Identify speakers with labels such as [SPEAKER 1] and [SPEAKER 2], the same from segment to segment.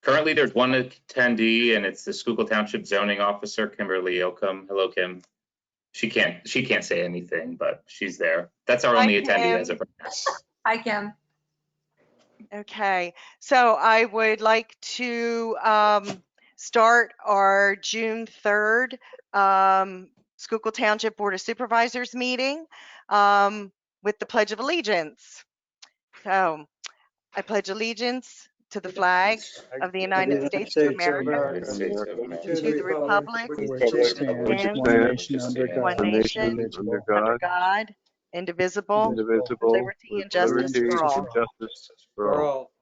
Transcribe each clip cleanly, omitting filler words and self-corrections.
[SPEAKER 1] Currently, there's one attendee, and it's the Schuylkill Township Zoning Officer, Kimberly Oakham. Hello, Kim. She can't say anything, but she's there. That's our only attendee as of right now.
[SPEAKER 2] Hi, Kim.
[SPEAKER 3] Okay, so I would like to start our June 3rd Schuylkill Township Board of Supervisors meeting with the Pledge of Allegiance. So I pledge allegiance to the flag of the United States of America, to the republic
[SPEAKER 4] which stands
[SPEAKER 3] one nation, under God, indivisible, with liberty and justice for all.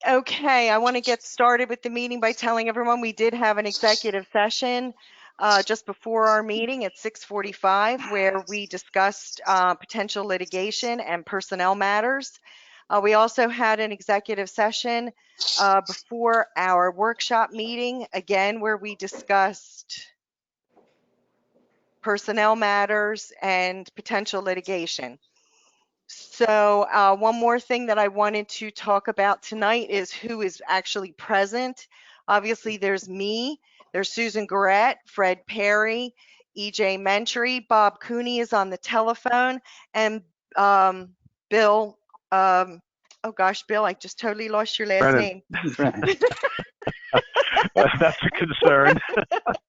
[SPEAKER 3] Okay, I want to get started with the meeting by telling everyone we did have an executive session just before our meeting at 6:45 where we discussed potential litigation and personnel matters. We also had an executive session before our workshop meeting, again, where we discussed personnel matters and potential litigation. So one more thing that I wanted to talk about tonight is who is actually present. Obviously, there's me, there's Susan Garrett, Fred Perry, EJ Mentry, Bob Cooney is on the telephone, and Bill, oh gosh, Bill, I just totally lost your last name.
[SPEAKER 5] That's a concern.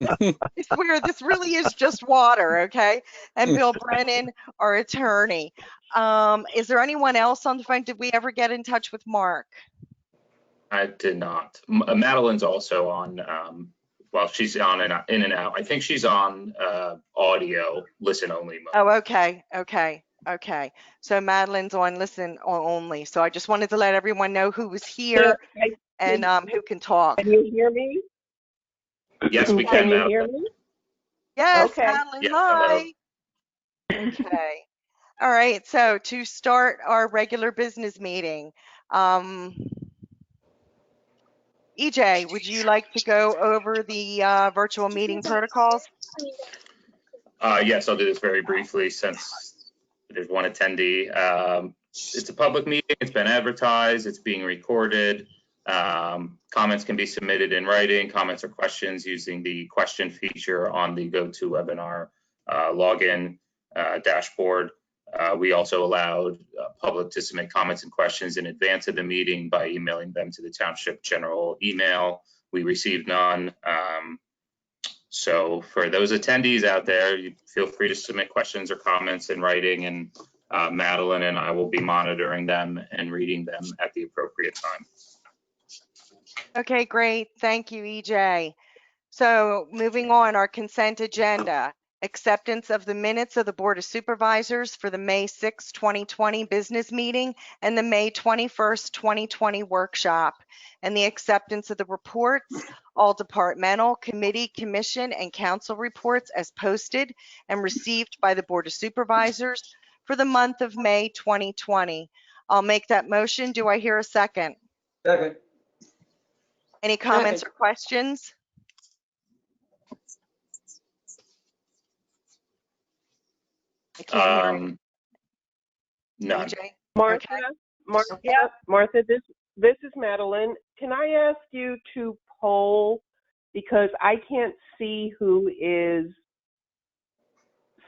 [SPEAKER 3] I swear this really is just water, okay? And Bill Brennan, our attorney. Is there anyone else on the phone? Did we ever get in touch with Mark?
[SPEAKER 1] I did not. Madeline's also on, well, she's on and out, in and out. I think she's on audio, listen only mode.
[SPEAKER 3] Oh, okay. So Madeline's on listen only. So I just wanted to let everyone know who was here and who can talk.
[SPEAKER 6] Can you hear me?
[SPEAKER 1] Yes, we can.
[SPEAKER 6] Can you hear me?
[SPEAKER 3] Yes,
[SPEAKER 6] Okay.
[SPEAKER 3] Madeline,
[SPEAKER 1] Yes,
[SPEAKER 3] hi. Okay. All right, so to start our regular business meeting, EJ, would you like to go over the virtual meeting protocols?
[SPEAKER 1] Yes, I'll do this very briefly since there's one attendee. It's a public meeting. It's been advertised. It's being recorded. Comments can be submitted in writing, comments or questions using the question feature on the GoToWebinar login dashboard. We also allowed public to submit comments and questions in advance of the meeting by emailing them to the Township general email. We received none. So for those attendees out there, you feel free to submit questions or comments in writing, and Madeline and I will be monitoring them and reading them at the appropriate time.
[SPEAKER 3] Okay, great. Thank you, EJ. So moving on, our consent agenda. Acceptance of the minutes of the Board of Supervisors for the May 6, 2020 business meeting and the May 21st, 2020 workshop, and the acceptance of the reports, all departmental, committee, commission, and council reports as posted and received by the Board of Supervisors for the month of May 2020. I'll make that motion. Do I hear a second?
[SPEAKER 4] Second.
[SPEAKER 3] Any comments or questions? I can't hear you.
[SPEAKER 1] None.
[SPEAKER 3] EJ?
[SPEAKER 6] Martha,
[SPEAKER 3] Okay.
[SPEAKER 6] Martha, this is Madeline. Can I ask you to poll, because I can't see who is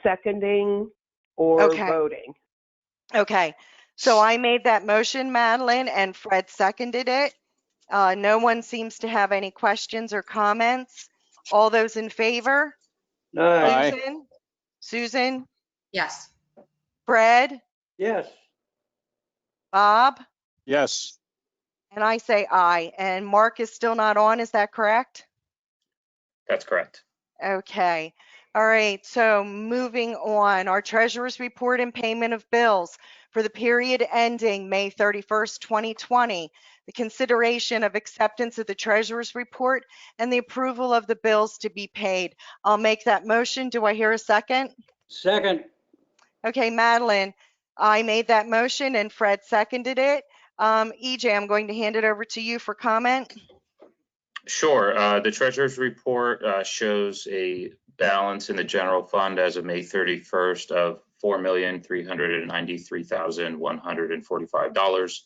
[SPEAKER 6] seconding or voting.
[SPEAKER 3] Okay, so I made that motion, Madeline, and Fred seconded it. No one seems to have any questions or comments. All those in favor?
[SPEAKER 4] Aye.
[SPEAKER 3] Susan?
[SPEAKER 2] Yes.
[SPEAKER 3] Fred?
[SPEAKER 4] Yes.
[SPEAKER 3] Bob?
[SPEAKER 5] Yes.
[SPEAKER 3] And I say aye. And Mark is still not on, is that correct?
[SPEAKER 1] That's correct.
[SPEAKER 3] Okay. All right, so moving on, our treasurer's report and payment of bills for the period ending May 31st, 2020, the consideration of acceptance of the treasurer's report and the approval of the bills to be paid. I'll make that motion. Do I hear a second?
[SPEAKER 4] Second.
[SPEAKER 3] Okay, Madeline, I made that motion and Fred seconded it. EJ, I'm going to hand it over to you for comment.
[SPEAKER 1] Sure. The treasurer's report shows a balance in the general fund as of May 31st of $4,393,145.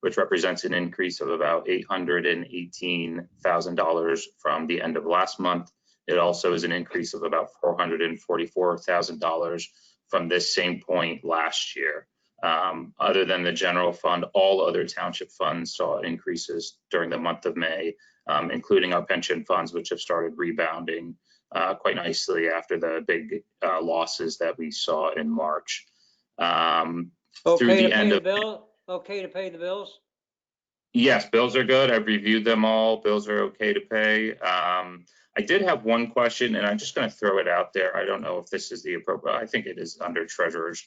[SPEAKER 1] which represents an increase of about $818,000 from the end of last month. It also is an increase of about $444,000 from this same point last year. Other than the general fund, all other township funds saw increases during the month of May, including our pension funds, which have started rebounding quite nicely after the big losses that we saw in March. Through the end of
[SPEAKER 4] Okay to pay the bills?
[SPEAKER 1] Yes, bills are good. I've reviewed them all. Bills are okay to pay. I did have one question, and I'm just going to throw it out there. I don't know if this is the appropriate. I think it is under treasurers.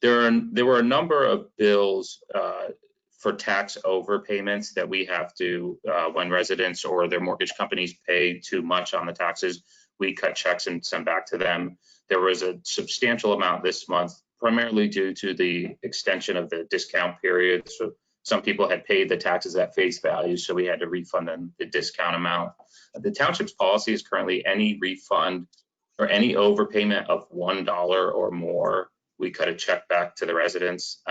[SPEAKER 1] There were a number of bills for tax overpayments that we have to, when residents or their mortgage companies pay too much on the taxes, we cut checks and send back to them. There was a substantial amount this month, primarily due to the extension of the discount period. So some people had paid the taxes at face value, so we had to refund them the discount amount. The township's policy is currently any refund or any overpayment of $1 or more, we cut a check back to the residents.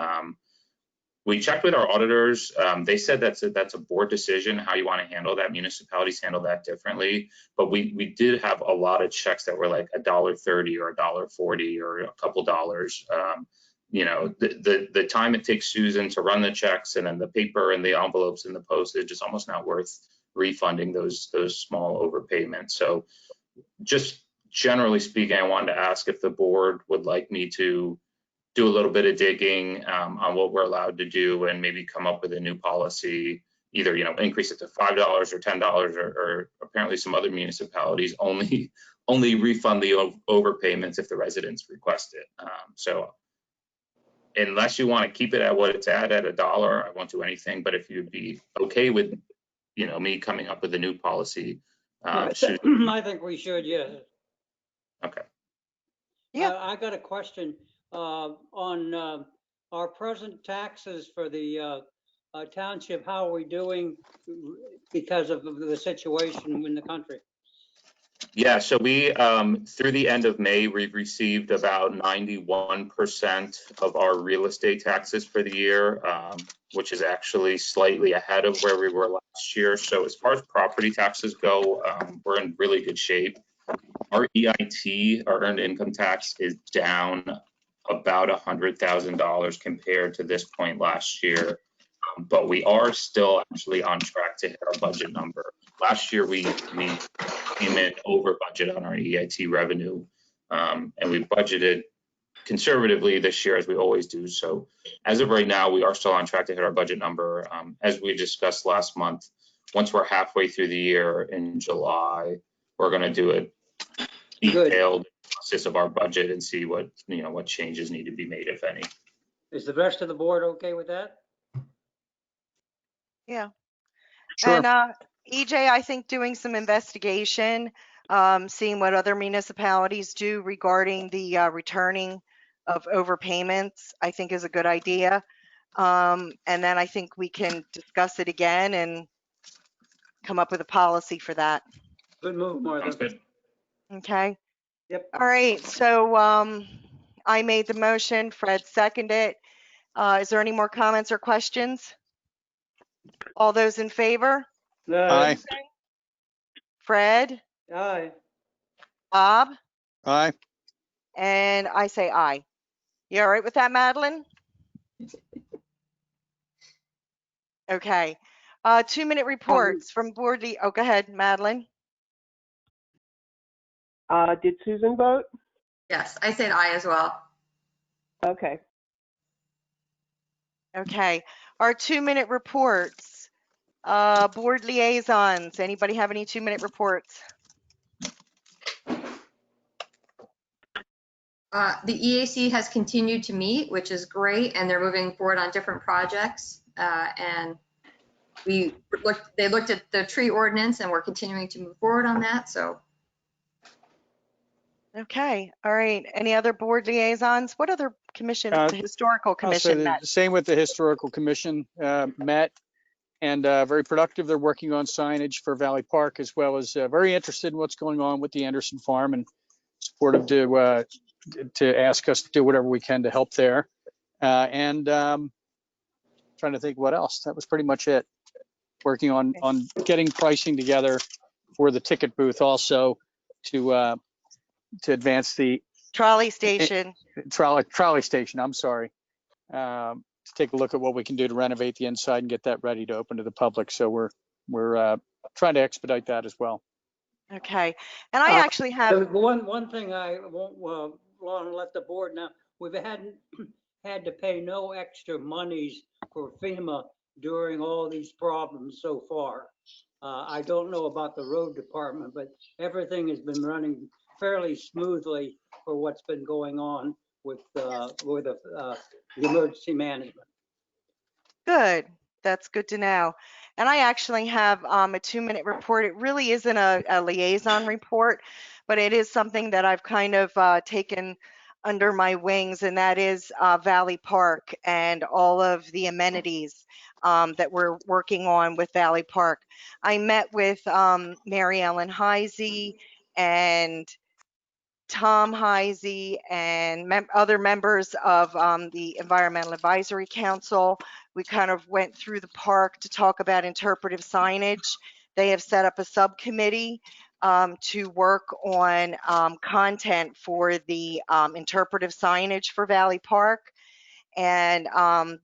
[SPEAKER 1] We checked with our auditors. They said that's a board decision how you want to handle that. Municipalities handle that differently. But we did have a lot of checks that were like $1.30 or $1.40 or a couple dollars. You know, the time it takes Susan to run the checks and then the paper and the envelopes and the postage is almost not worth refunding those small overpayments. So just generally speaking, I wanted to ask if the board would like me to do a little bit of digging on what we're allowed to do and maybe come up with a new policy, either, you know, increase it to $5 or $10, or apparently some other municipalities only refund the overpayments if the residents request it. So unless you want to keep it at what it's at $1, I won't do anything. But if you'd be okay with, you know, me coming up with a new policy.
[SPEAKER 4] I think we should, yes.
[SPEAKER 1] Okay.
[SPEAKER 3] Yeah.
[SPEAKER 4] I got a question on our present taxes for the township. How are we doing because of the situation in the country?
[SPEAKER 1] Yeah, so we, through the end of May, we've received about 91% of our real estate taxes for the year, which is actually slightly ahead of where we were last year. So as far as property taxes go, we're in really good shape. Our EIT, our earned income tax, is down about $100,000 compared to this point last year. But we are still actually on track to hit our budget number. Last year, we came in over budget on our EIT revenue, and we budgeted conservatively this year, as we always do. So as of right now, we are still on track to hit our budget number. As we discussed last month, once we're halfway through the year in July, we're going to do a detailed analysis of our budget and see what, you know, what changes need to be made, if any.
[SPEAKER 4] Is the rest of the board okay with that?
[SPEAKER 3] Yeah.
[SPEAKER 5] Sure.
[SPEAKER 3] And EJ, I think doing some investigation, seeing what other municipalities do regarding the returning of overpayments, I think is a good idea. And then I think we can discuss it again and come up with a policy for that.
[SPEAKER 4] Good move, Martha.
[SPEAKER 1] Sounds good.
[SPEAKER 3] Okay.
[SPEAKER 4] Yep.
[SPEAKER 3] All right. So I made the motion. Fred seconded it. Is there any more comments or questions? All those in favor?
[SPEAKER 5] Aye.
[SPEAKER 3] Fred,
[SPEAKER 4] Aye.
[SPEAKER 3] Bob,
[SPEAKER 5] Aye.
[SPEAKER 3] and I say aye. You all right with that, Madeline? Okay. 2-minute reports from board. Oh, go ahead, Madeline.
[SPEAKER 6] Did Susan vote?
[SPEAKER 2] Yes, I said aye as well.
[SPEAKER 6] Okay.
[SPEAKER 3] Okay. Our 2-minute reports. Board liaisons. Anybody have any 2-minute reports?
[SPEAKER 2] The EAC has continued to meet, which is great, and they're moving forward on different projects. And they looked at the tree ordinance, and we're continuing to move forward on that. So.
[SPEAKER 3] Okay. All right. Any other board liaisons? What other commissions? The historical
[SPEAKER 5] Also,
[SPEAKER 3] commission met.
[SPEAKER 5] the same with the historical commission, met and very productive. They're working on signage for Valley Park, as well as very interested in what's going on with the Anderson Farm, and supportive to ask us to do whatever we can to help there. And trying to think what else. That was pretty much it. Working on getting pricing together for the ticket booth also to advance the
[SPEAKER 3] Trolley station.
[SPEAKER 5] trolley station. I'm sorry. To take a look at what we can do to renovate the inside and get that ready to open to the public. So we're trying to expedite that as well.
[SPEAKER 3] Okay. And I actually have,
[SPEAKER 4] The one thing I won't want to let the board know, we've had to pay no extra monies for FEMA during all these problems so far. I don't know about the road department, but everything has been running fairly smoothly for what's been going on with the emergency management.
[SPEAKER 3] good. That's good to know. And I actually have a 2-minute report. It really isn't a liaison report, but it is something that I've kind of taken under my wings, and that is Valley Park and all of the amenities that we're working on with Valley Park. I met with Mary Ellen Heisey and Tom Heisey and other members of the Environmental Advisory Council. We kind of went through the park to talk about interpretive signage. They have set up a subcommittee to work on content for the interpretive signage for Valley Park. And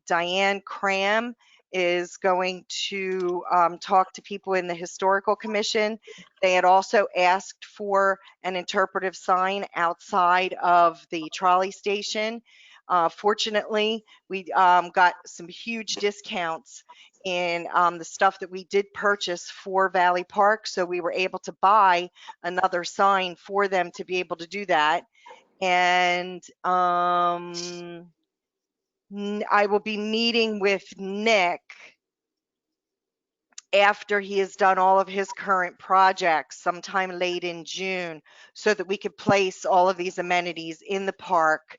[SPEAKER 3] Diane Cram is going to talk to people in the Historical Commission. They had also asked for an interpretive sign outside of the trolley station. Fortunately, we got some huge discounts in the stuff that we did purchase for Valley Park, so we were able to buy another sign for them to be able to do that. And I will be meeting with Nick after he has done all of his current projects sometime late in June, so that we could place all of these amenities in the park.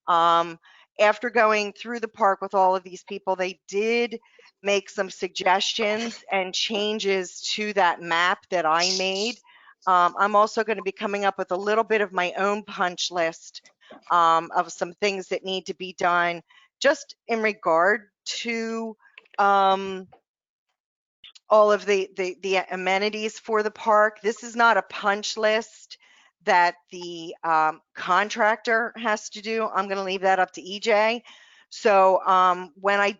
[SPEAKER 3] After going through the park with all of these people, they did make some suggestions and changes to that map that I made. I'm also going to be coming up with a little bit of my own punch list of some things that need to be done just in regard to all of the amenities for the park. This is not a punch list that the contractor has to do. I'm going to leave that up to EJ. So when I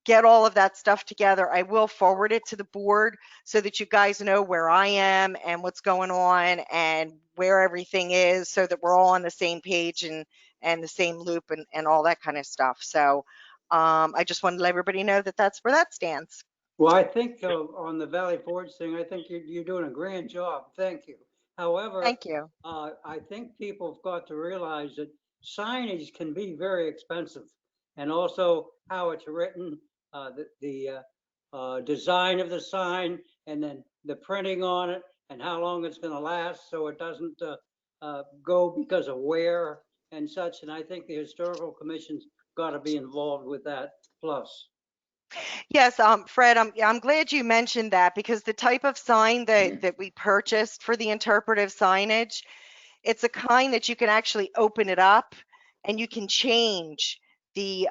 [SPEAKER 3] get all of that stuff together, I will forward it to the board so that you guys know where I am and what's going on and where everything is, so that we're all on the same page and the same loop and all that kind of stuff. So I just wanted to let everybody know that that's where that stands.
[SPEAKER 4] Well, I think on the Valley Forge thing, I think you're doing a grand job. Thank you. However,
[SPEAKER 3] Thank you.
[SPEAKER 4] I think people have got to realize that signage can be very expensive, and also how it's written, the design of the sign, and then the printing on it, and how long it's going to last, so it doesn't go because of wear and such. And I think the Historical Commission's got to be involved with that plus.
[SPEAKER 3] Yes, Fred, I'm glad you mentioned that, because the type of sign that we purchased for the interpretive signage, it's a kind that you can actually open it up and you can change the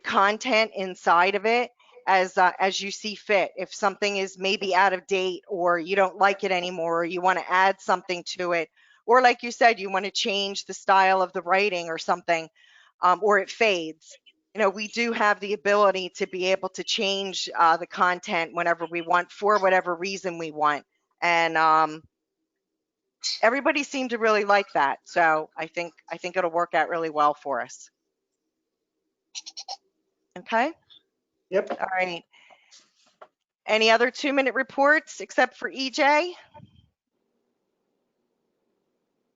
[SPEAKER 3] content inside of it as you see fit. If something is maybe out of date, or you don't like it anymore, or you want to add something to it, or like you said, you want to change the style of the writing or something, or it fades. You know, we do have the ability to be able to change the content whenever we want, for whatever reason we want. And everybody seemed to really like that. So I think it'll work out really well for us. Okay.
[SPEAKER 4] Yep.
[SPEAKER 3] All right. Any other 2-minute reports except for EJ?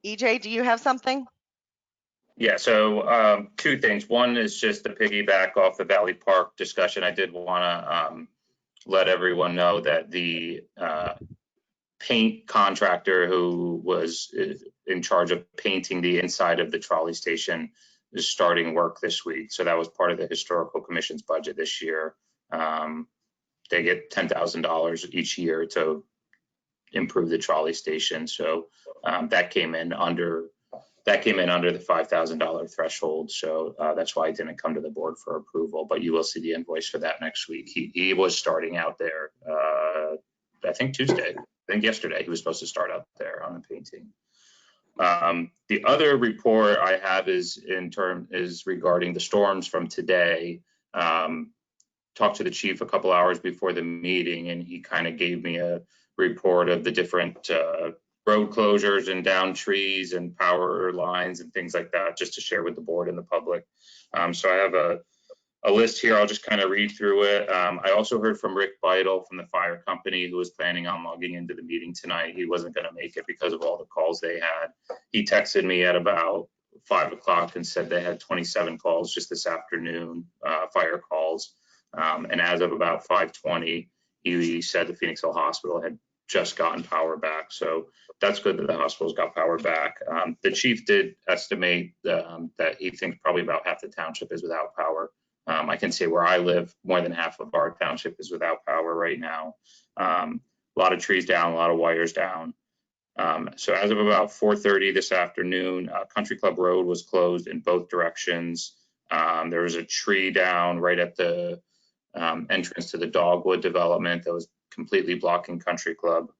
[SPEAKER 3] EJ, do you have something?
[SPEAKER 1] Yeah, so 2 things. One is just to piggyback off the Valley Park discussion. I did want to let everyone know that the paint contractor who was in charge of painting the inside of the trolley station is starting work this week. So that was part of the Historical Commission's budget this year. They get $10,000 each year to improve the trolley station. So that came in under That came in under the $5,000 threshold, so that's why it didn't come to the board for approval, but you will see the invoice for that next week. He was starting out there, I think Tuesday, I think yesterday, he was supposed to start out there on the painting. The other report I have is regarding the storms from today. Talked to the chief a couple hours before the meeting, and he kind of gave me a report of the different road closures and down trees and power lines and things like that, just to share with the board and the public. So I have a list here. I'll just kind of read through it. I also heard from Rick Beidel from the fire company, who was planning on logging into the meeting tonight. He wasn't going to make it because of all the calls they had. He texted me at about 5 o'clock and said they had 27 calls just this afternoon, fire calls. And as of about 5:20, he said the Phoenix Hill Hospital had just gotten power back. So that's good that the hospital's got power back. The chief did estimate that he thinks probably about half the township is without power. I can say where I live, more than half of our township is without power right now. A lot of trees down, a lot of wires down. So as of about 4:30 this afternoon, Country Club Road was closed in both directions. There was a tree down right at the entrance to the Dogwood development that was completely blocking Country Club.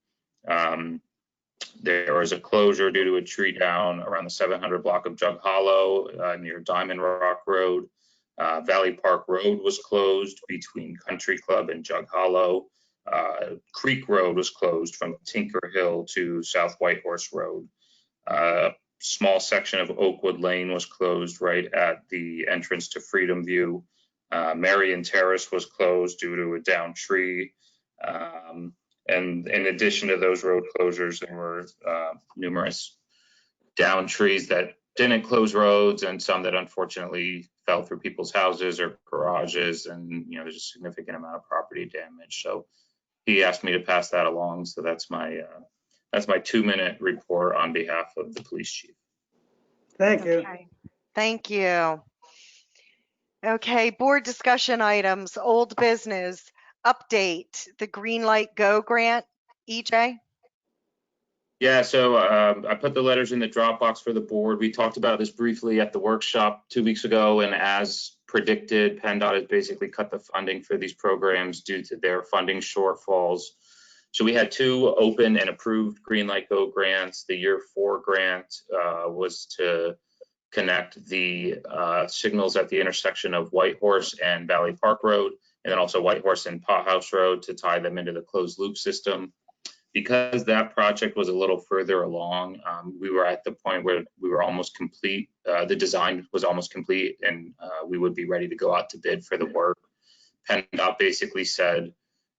[SPEAKER 1] There was a closure due to a tree down around the 700 block of Jug Hollow near Diamond Rock Road. Valley Park Road was closed between Country Club and Jug Hollow. Creek Road was closed from Tinker Hill to South Whitehorse Road. Small section of Oakwood Lane was closed right at the entrance to Freedom View. Marion Terrace was closed due to a downed tree. And in addition to those road closures, there were numerous downed trees that didn't close roads, and some that unfortunately fell through people's houses or garages, and there's a significant amount of property damage. So he asked me to pass that along. So that's my 2-minute report on behalf of the police chief.
[SPEAKER 4] Thank you.
[SPEAKER 3] Okay. Thank you. Okay, board discussion items, old business, update, the Green Light Go grant, EJ?
[SPEAKER 1] Yeah, so I put the letters in the Dropbox for the board. We talked about this briefly at the workshop 2 weeks ago, and as predicted, PennDOT has basically cut the funding for these programs due to their funding shortfalls. So we had 2 open and approved Green Light Go grants. The year 4 grant was to connect the signals at the intersection of Whitehorse and Valley Park Road, and then also Whitehorse and Pothouse Road to tie them into the closed loop system. Because that project was a little further along, we were at the point where we were almost complete. The design was almost complete, and we would be ready to go out to bid for the work. PennDOT basically said,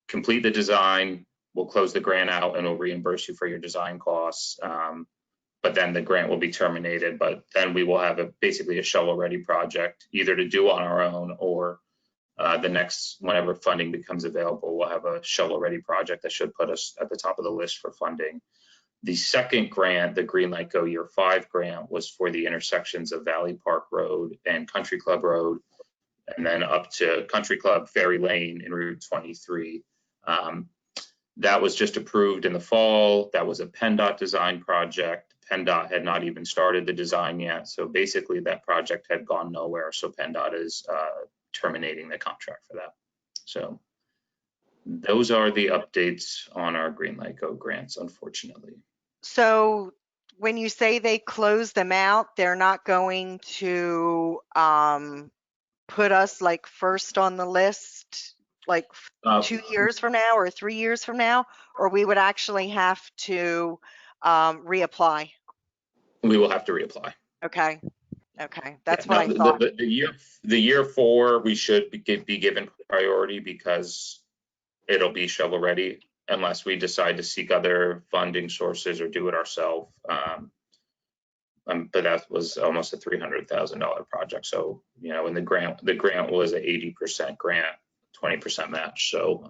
[SPEAKER 1] complete the design, we'll close the grant out, and we'll reimburse you for your design costs. But then the grant will be terminated, but then we will have basically a shovel-ready project, either to do on our own or the next, whenever funding becomes available, we'll have a shovel-ready project that should put us at the top of the list for funding. The second grant, the Green Light Go Year 5 grant, was for the intersections of Valley Park Road and Country Club Road, and then up to Country Club Ferry Lane in Route 23. That was just approved in the fall. That was a PennDOT design project. PennDOT had not even started the design yet. So basically that project had gone nowhere. So PennDOT is terminating the contract for that. So those are the updates on our Green Light Go grants, unfortunately.
[SPEAKER 3] So when you say they close them out, they're not going to put us like first on the list, like 2 years from now or 3 years from now, or we would actually have to reapply?
[SPEAKER 1] We will have to reapply.
[SPEAKER 3] Okay. Okay, that's what I
[SPEAKER 1] No,
[SPEAKER 3] thought.
[SPEAKER 1] the year 4, we should be given priority because it'll be shovel ready unless we decide to seek other funding sources or do it ourselves. But that was almost a $300,000 project. So, and the grant was an 80% grant, 20% match. So,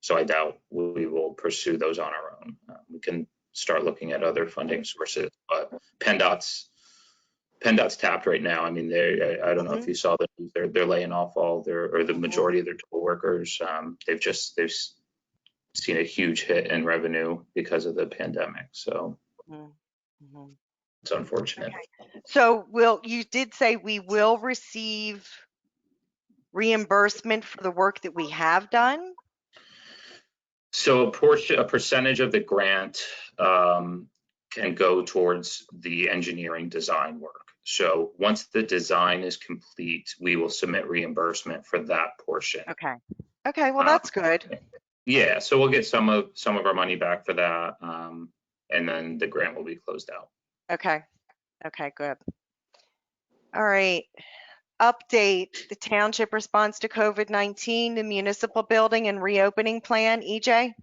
[SPEAKER 1] so I doubt we will pursue those on our own. We can start looking at other funding sources, but PennDOT's tapped right now. I mean, I don't know if you saw that they're laying off the majority of their toll workers. They've seen a huge hit in revenue because of the pandemic. So It's unfortunate.
[SPEAKER 3] So you did say we will receive reimbursement for the work that we have done?
[SPEAKER 1] So a percentage of the grant can go towards the engineering design work. So once the design is complete, we will submit reimbursement for that portion.
[SPEAKER 3] Okay. Okay, well, that's good.
[SPEAKER 1] Yeah, so we'll get some of our money back for that, and then the grant will be closed out.
[SPEAKER 3] Okay. Okay, good. All right. Update the township response to COVID-19, the municipal building and reopening plan. EJ?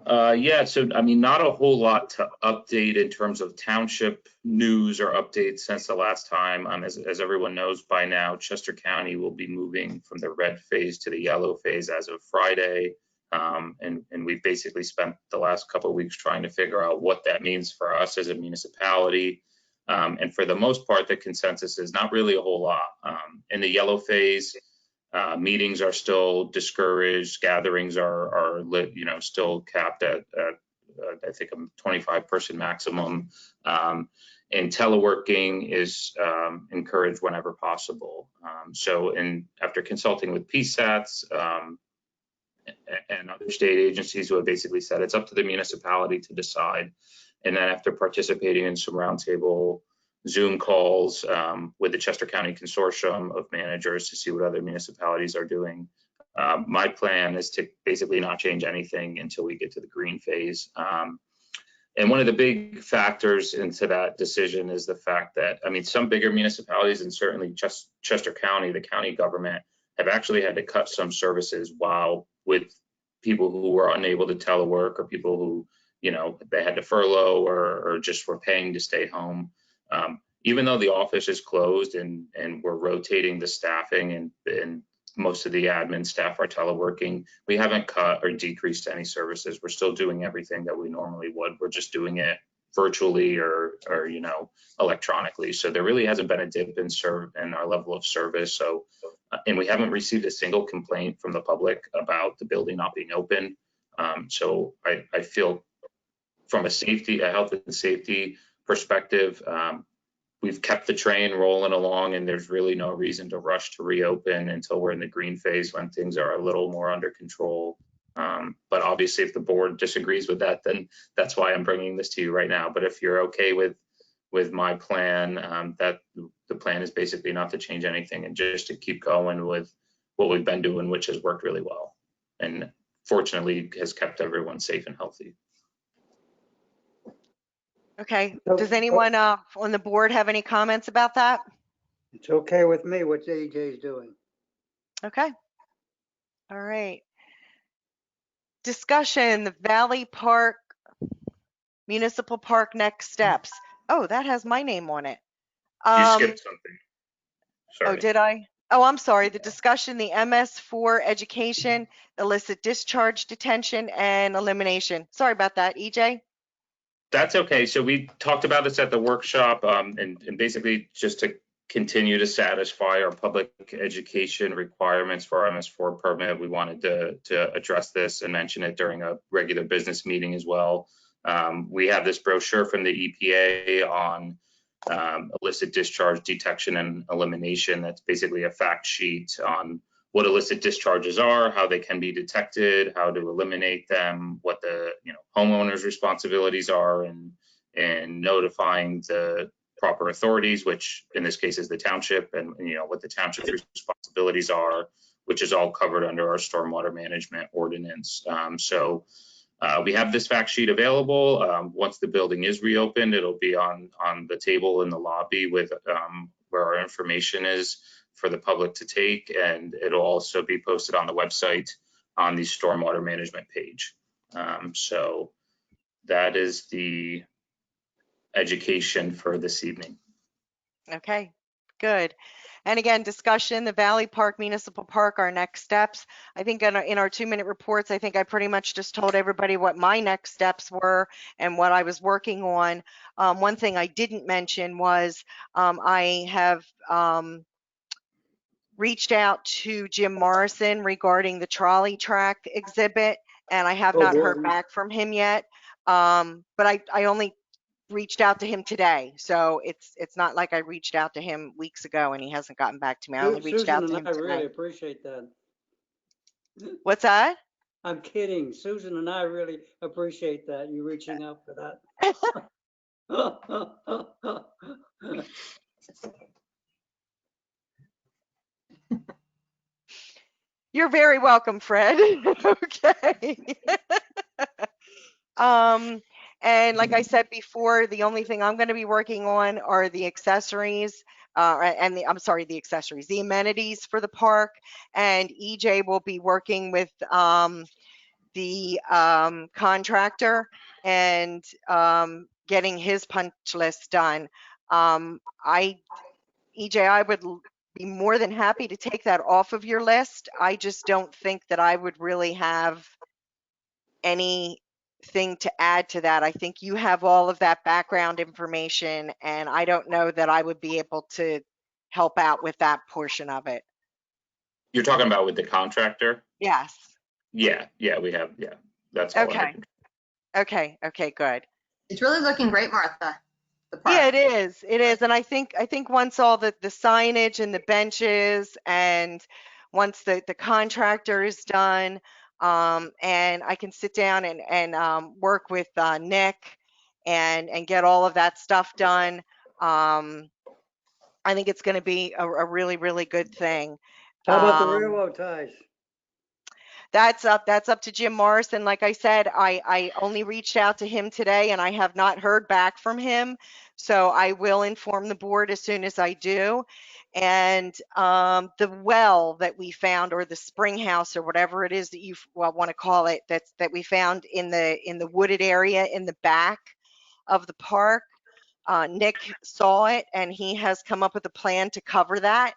[SPEAKER 1] Yeah, so I mean, not a whole lot to update in terms of township news or updates since the last time. As everyone knows by now, Chester County will be moving from the red phase to the yellow phase as of Friday. And we've basically spent the last couple of weeks trying to figure out what that means for us as a municipality. And for the most part, the consensus is not really a whole lot. In the yellow phase, meetings are still discouraged. Gatherings are still capped at I think a 25-person maximum. And teleworking is encouraged whenever possible. So after consulting with PSATs and other state agencies who have basically said it's up to the municipality to decide. And then after participating in some roundtable Zoom calls with the Chester County Consortium of managers to see what other municipalities are doing, my plan is to basically not change anything until we get to the green phase. And one of the big factors into that decision is the fact that, I mean, some bigger municipalities and certainly Chester County, the county government, have actually had to cut some services while with people who were unable to telework or people who, they had to furlough or just were paying to stay home. Even though the office is closed and we're rotating the staffing and most of the admin staff are teleworking, we haven't cut or decreased any services. We're still doing everything that we normally would. We're just doing it virtually or electronically. So there really hasn't been a dip in our level of service. So, and we haven't received a single complaint from the public about the building not being open. So I feel from a health and safety perspective, we've kept the train rolling along, and there's really no reason to rush to reopen until we're in the green phase when things are a little more under control. But obviously, if the board disagrees with that, then that's why I'm bringing this to you right now. But if you're okay with my plan, that the plan is basically not to change anything and just to keep going with what we've been doing, which has worked really well, and fortunately has kept everyone safe and healthy.
[SPEAKER 3] Okay. Does anyone on the board have any comments about that?
[SPEAKER 4] It's okay with me what AJ is doing.
[SPEAKER 3] Okay. All right. Discussion, the Valley Park Municipal Park next steps. Oh, that has my name on it.
[SPEAKER 1] You skipped something. Sorry.
[SPEAKER 3] Oh, did I? Oh, I'm sorry. The discussion, the MS4 education, illicit discharge detention, and elimination. Sorry about that, EJ.
[SPEAKER 1] That's okay. So we talked about this at the workshop, and basically just to continue to satisfy our public education requirements for our MS4 permit, we wanted to address this and mention it during a regular business meeting as well. We have this brochure from the EPA on illicit discharge detection and elimination. That's basically a fact sheet on what illicit discharges are, how they can be detected, how to eliminate them, what the homeowner's responsibilities are, and notifying the proper authorities, which in this case is the township, and what the township's responsibilities are, which is all covered under our stormwater management ordinance. So we have this fact sheet available. Once the building is reopened, it'll be on the table in the lobby with where our information is for the public to take, and it'll also be posted on the website on the stormwater management page. So that is the education for this evening.
[SPEAKER 3] Okay, good. And again, discussion, the Valley Park Municipal Park, our next steps. I think in our 2-minute reports, I think I pretty much just told everybody what my next steps were and what I was working on. One thing I didn't mention was I have reached out to Jim Morrison regarding the trolley track exhibit, and I have not heard back from him yet. But I only reached out to him today. So it's not like I reached out to him weeks ago and he hasn't gotten back to me. I only reached
[SPEAKER 4] Susan
[SPEAKER 3] out to
[SPEAKER 4] and
[SPEAKER 3] him
[SPEAKER 4] I really
[SPEAKER 3] today.
[SPEAKER 4] appreciate that.
[SPEAKER 3] What's that?
[SPEAKER 4] I'm kidding. Susan and I really appreciate that, you reaching out for that.
[SPEAKER 3] You're very welcome, Fred. Okay. And like I said before, the only thing I'm going to be working on are the accessories, I'm sorry, the accessories, the amenities for the park. And EJ will be working with the contractor and getting his punch list done. EJ, I would be more than happy to take that off of your list. I just don't think that I would really have anything to add to that. I think you have all of that background information, and I don't know that I would be able to help out with that portion of it.
[SPEAKER 1] You're talking about with the contractor?
[SPEAKER 3] Yes.
[SPEAKER 1] Yeah, we have, that's all.
[SPEAKER 3] Okay. Okay, good.
[SPEAKER 2] It's really looking great, Martha. The park.
[SPEAKER 3] Yeah, it is. And I think once all the signage and the benches and once the contractor is done, and I can sit down and work with Nick and get all of that stuff done, I think it's going to be a really, really good thing.
[SPEAKER 4] How about the railroad ties?
[SPEAKER 3] That's up to Jim Morrison. Like I said, I only reached out to him today and I have not heard back from him. So I will inform the board as soon as I do. And the well that we found, or the spring house, or whatever it is that you want to call it, that we found in the wooded area in the back of the park, Nick saw it and he has come up with a plan to cover that,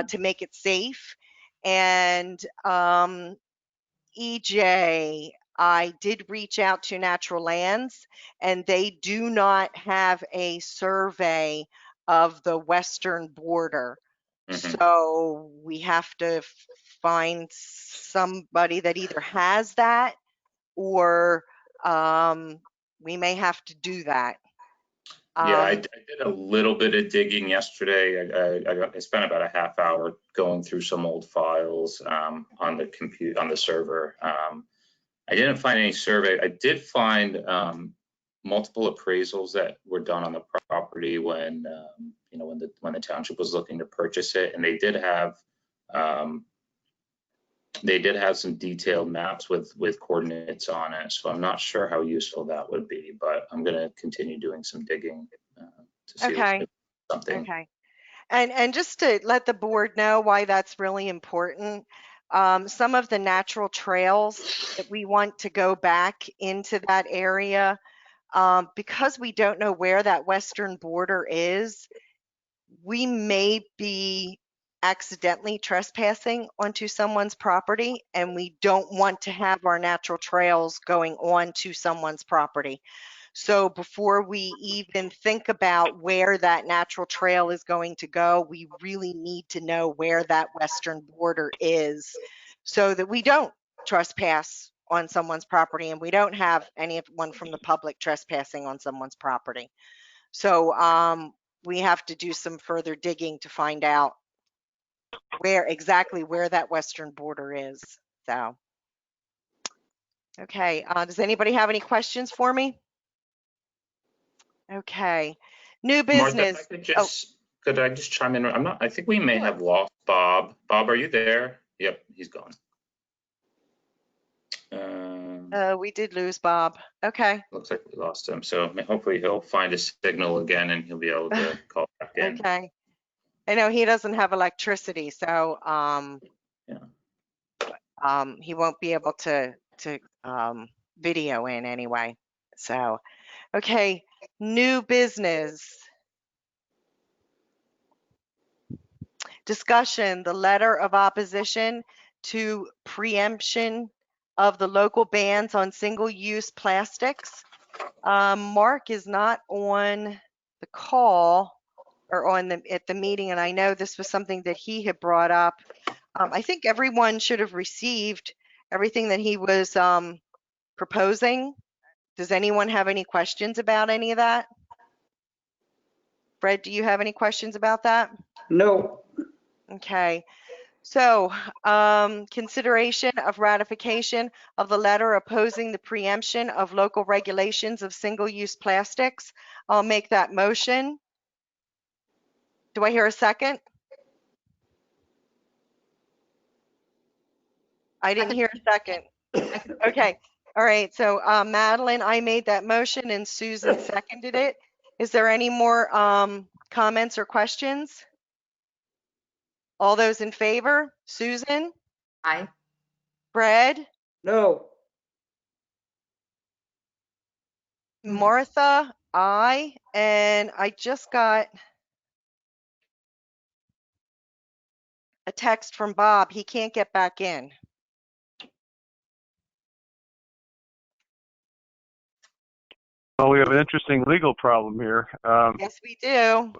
[SPEAKER 3] to make it safe. And EJ, I did reach out to Natural Lands and they do not have a survey of the western border. So we have to find somebody that either has that, or we may have to do that.
[SPEAKER 1] Yeah, I did a little bit of digging yesterday. I spent about a half hour going through some old files on the server. I didn't find any survey. I did find multiple appraisals that were done on the property when when the township was looking to purchase it, and they did have some detailed maps with coordinates on it. So I'm not sure how useful that would be, but I'm going to continue doing some digging to see if something.
[SPEAKER 3] Okay. And just to let the board know why that's really important, some of the natural trails that we want to go back into that area, because we don't know where that western border is, we may be accidentally trespassing onto someone's property, and we don't want to have our natural trails going on to someone's property. So before we even think about where that natural trail is going to go, we really need to know where that western border is so that we don't trespass on someone's property and we don't have anyone from the public trespassing on someone's property. So we have to do some further digging to find out exactly where that western border is. So, okay, does anybody have any questions for me? Okay, new business.
[SPEAKER 1] Martha, could I just chime in? I think we may have lost Bob. Bob, are you there? Yep, he's gone.
[SPEAKER 3] We did lose Bob. Okay.
[SPEAKER 1] Looks like we lost him. So hopefully he'll find a signal again and he'll be able to call back in.
[SPEAKER 3] Okay. I know he doesn't have electricity, so he won't be able to video in anyway. So, okay, new business. Discussion, the letter of opposition to preemption of the local bans on single-use plastics. Mark is not on the call or at the meeting, and I know this was something that he had brought up. I think everyone should have received everything that he was proposing. Does anyone have any questions about any of that? Fred, do you have any questions about that?
[SPEAKER 4] No.
[SPEAKER 3] Okay. So, consideration of ratification of the letter opposing the preemption of local regulations of single-use plastics. I'll make that motion. Do I hear a second? I didn't hear a second. Okay. All right. So, Madeline, I made that motion and Susan seconded it. Is there any more comments or questions? All those in favor? Susan?
[SPEAKER 2] Aye.
[SPEAKER 3] Fred?
[SPEAKER 4] No.
[SPEAKER 3] Martha? Aye. And I just got a text from Bob. He can't get back in.
[SPEAKER 7] Well, we have an interesting legal problem here.
[SPEAKER 3] Yes, we do.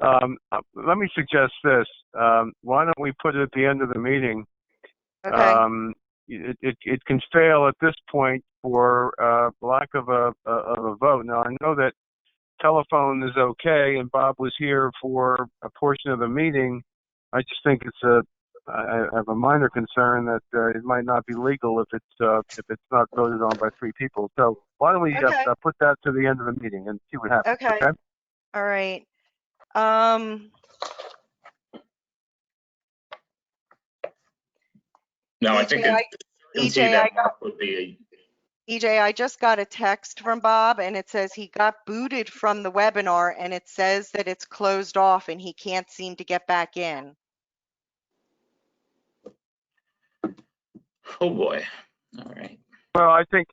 [SPEAKER 7] Let me suggest this. Why don't we put it at the end of the meeting?
[SPEAKER 3] Okay.
[SPEAKER 7] It can fail at this point for lack of a vote. Now, I know that telephone is okay, and Bob was here for a portion of the meeting. I just think I have a minor concern that it might not be legal if it's not voted on by 3 people. So why don't we
[SPEAKER 3] Okay.
[SPEAKER 7] put that to the end of the meeting and see what happens?
[SPEAKER 3] Okay. All right.
[SPEAKER 1] No, I think
[SPEAKER 3] EJ,
[SPEAKER 1] it's would be
[SPEAKER 3] EJ, I just got a text from Bob and it says he got booted from the webinar and it says that it's closed off and he can't seem to get back in.
[SPEAKER 1] oh boy. All right.
[SPEAKER 7] Well, I think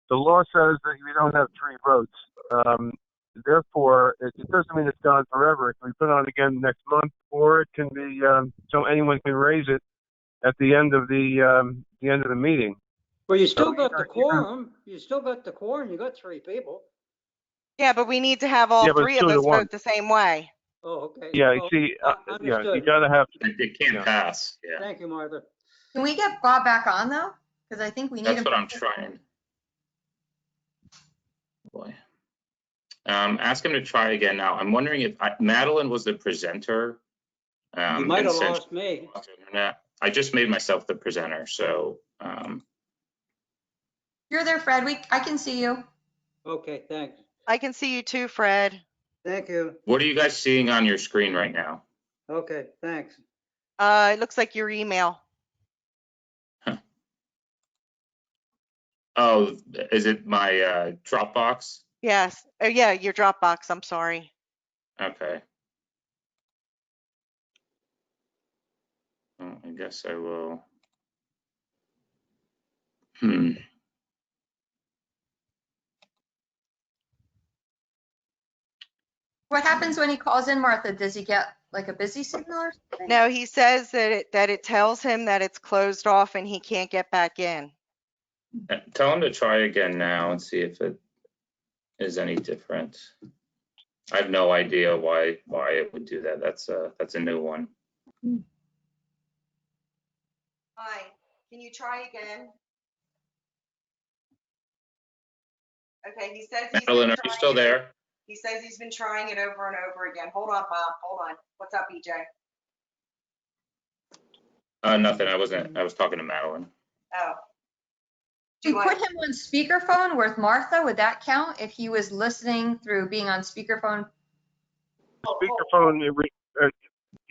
[SPEAKER 7] the law says that we don't have 3 votes. Therefore, it doesn't mean it's gone forever. It can be put on again next month, or it can be so anyone can raise it at the end of the meeting.
[SPEAKER 4] Well, you still got the quorum. You still got the quorum. You got 3 people.
[SPEAKER 3] Yeah, but we need to have all
[SPEAKER 7] Yeah, but
[SPEAKER 3] 3
[SPEAKER 7] it's
[SPEAKER 3] of
[SPEAKER 7] 2 to
[SPEAKER 3] us
[SPEAKER 7] 1.
[SPEAKER 3] vote the same way.
[SPEAKER 4] Oh, okay.
[SPEAKER 7] Yeah,
[SPEAKER 4] Oh,
[SPEAKER 7] you
[SPEAKER 4] understood.
[SPEAKER 7] gotta have.
[SPEAKER 1] It can't pass. Yeah.
[SPEAKER 4] Thank you, Martha.
[SPEAKER 2] Can we get Bob back on though? Because I think we need
[SPEAKER 1] That's
[SPEAKER 2] him.
[SPEAKER 1] what I'm trying. Boy. Ask him to try again now. I'm wondering if Madeline was the presenter.
[SPEAKER 4] You might
[SPEAKER 1] and
[SPEAKER 4] have
[SPEAKER 1] since
[SPEAKER 4] lost me.
[SPEAKER 1] I just made myself the presenter, so
[SPEAKER 2] You're there, Fred. I can see you.
[SPEAKER 4] Okay, thanks.
[SPEAKER 3] I can see you too, Fred.
[SPEAKER 4] Thank you.
[SPEAKER 1] what are you guys seeing on your screen right now?
[SPEAKER 4] Okay, thanks.
[SPEAKER 3] It looks like your email.
[SPEAKER 1] Oh, is it my Dropbox?
[SPEAKER 3] Yes. Oh, yeah, your Dropbox. I'm sorry.
[SPEAKER 1] Okay. Well, I guess I will.
[SPEAKER 2] What happens when he calls in, Martha? Does he get like a busy signal or something?
[SPEAKER 3] No, he says that it tells him that it's closed off and he can't get back in.
[SPEAKER 1] Tell him to try again now and see if it is any different. I have no idea why it would do that. That's a new one.
[SPEAKER 3] Hi, can you try again? Okay, he says he's
[SPEAKER 1] Madeline,
[SPEAKER 3] been
[SPEAKER 1] are you
[SPEAKER 3] trying
[SPEAKER 1] still
[SPEAKER 3] it.
[SPEAKER 1] there?
[SPEAKER 3] He says he's been trying it over and over again. Hold on, Bob. Hold on. What's up, EJ?
[SPEAKER 1] Nothing. I was talking to Madeline.
[SPEAKER 3] Oh.
[SPEAKER 2] Do you put him on speakerphone with Martha? Would that count if he was listening through being on speakerphone?
[SPEAKER 7] Speakerphone, if you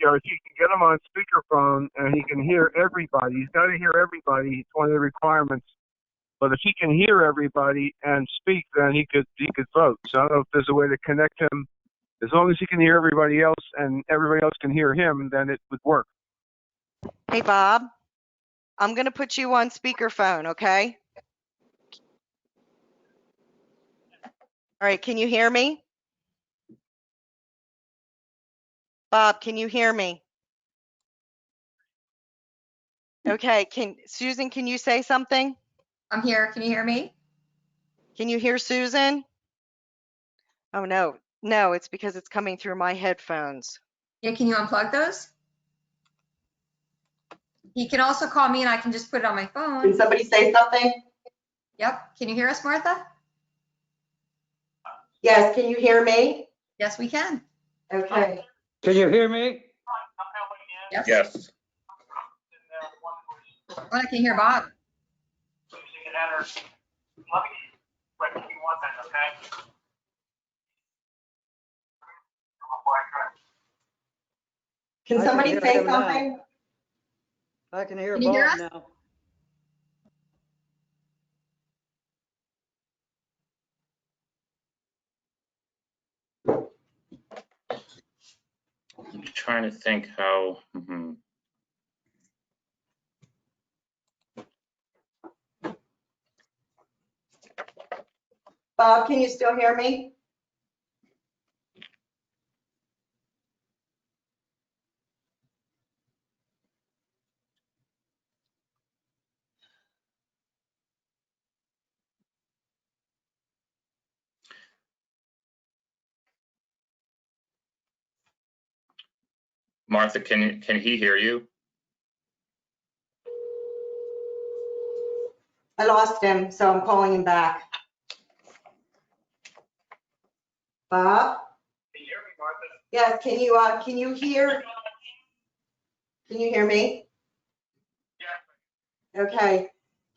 [SPEAKER 7] can get him on speakerphone and he can hear everybody. He's got to hear everybody. It's one of the requirements. But if he can hear everybody and speak, then he could vote. So I don't know if there's a way to connect him. As long as he can hear everybody else and everybody else can hear him, then it would work.
[SPEAKER 3] Hey, Bob, I'm going to put you on speakerphone, okay? All right, can you hear me? Bob, can you hear me? Okay, Susan, can you say something?
[SPEAKER 2] I'm here. Can you hear me?
[SPEAKER 3] Can you hear Susan? Oh, no. No, it's because it's coming through my headphones.
[SPEAKER 2] Yeah, can you unplug those? He can also call me and I can just put it on my phone.
[SPEAKER 3] Can somebody say something?
[SPEAKER 2] Yep. Can you hear us, Martha?
[SPEAKER 3] Yes, can you hear me?
[SPEAKER 2] Yes, we can.
[SPEAKER 3] Okay.
[SPEAKER 4] Can you hear me?
[SPEAKER 2] Yes.
[SPEAKER 1] Yes.
[SPEAKER 2] Well, I can hear Bob.
[SPEAKER 3] Can
[SPEAKER 4] I can
[SPEAKER 3] somebody
[SPEAKER 4] hear
[SPEAKER 3] say
[SPEAKER 4] him now.
[SPEAKER 3] something?
[SPEAKER 4] I can hear
[SPEAKER 2] Can you hear
[SPEAKER 4] Bob
[SPEAKER 2] us?
[SPEAKER 4] now.
[SPEAKER 1] I'm trying to think how.
[SPEAKER 3] Bob, can you still hear me?
[SPEAKER 1] Martha, can he hear you?
[SPEAKER 3] I lost him, so I'm calling him back. Bob?
[SPEAKER 7] Can you hear me, Martha?
[SPEAKER 3] Yes, can you hear? Can you hear me?
[SPEAKER 7] Yeah.
[SPEAKER 3] Okay.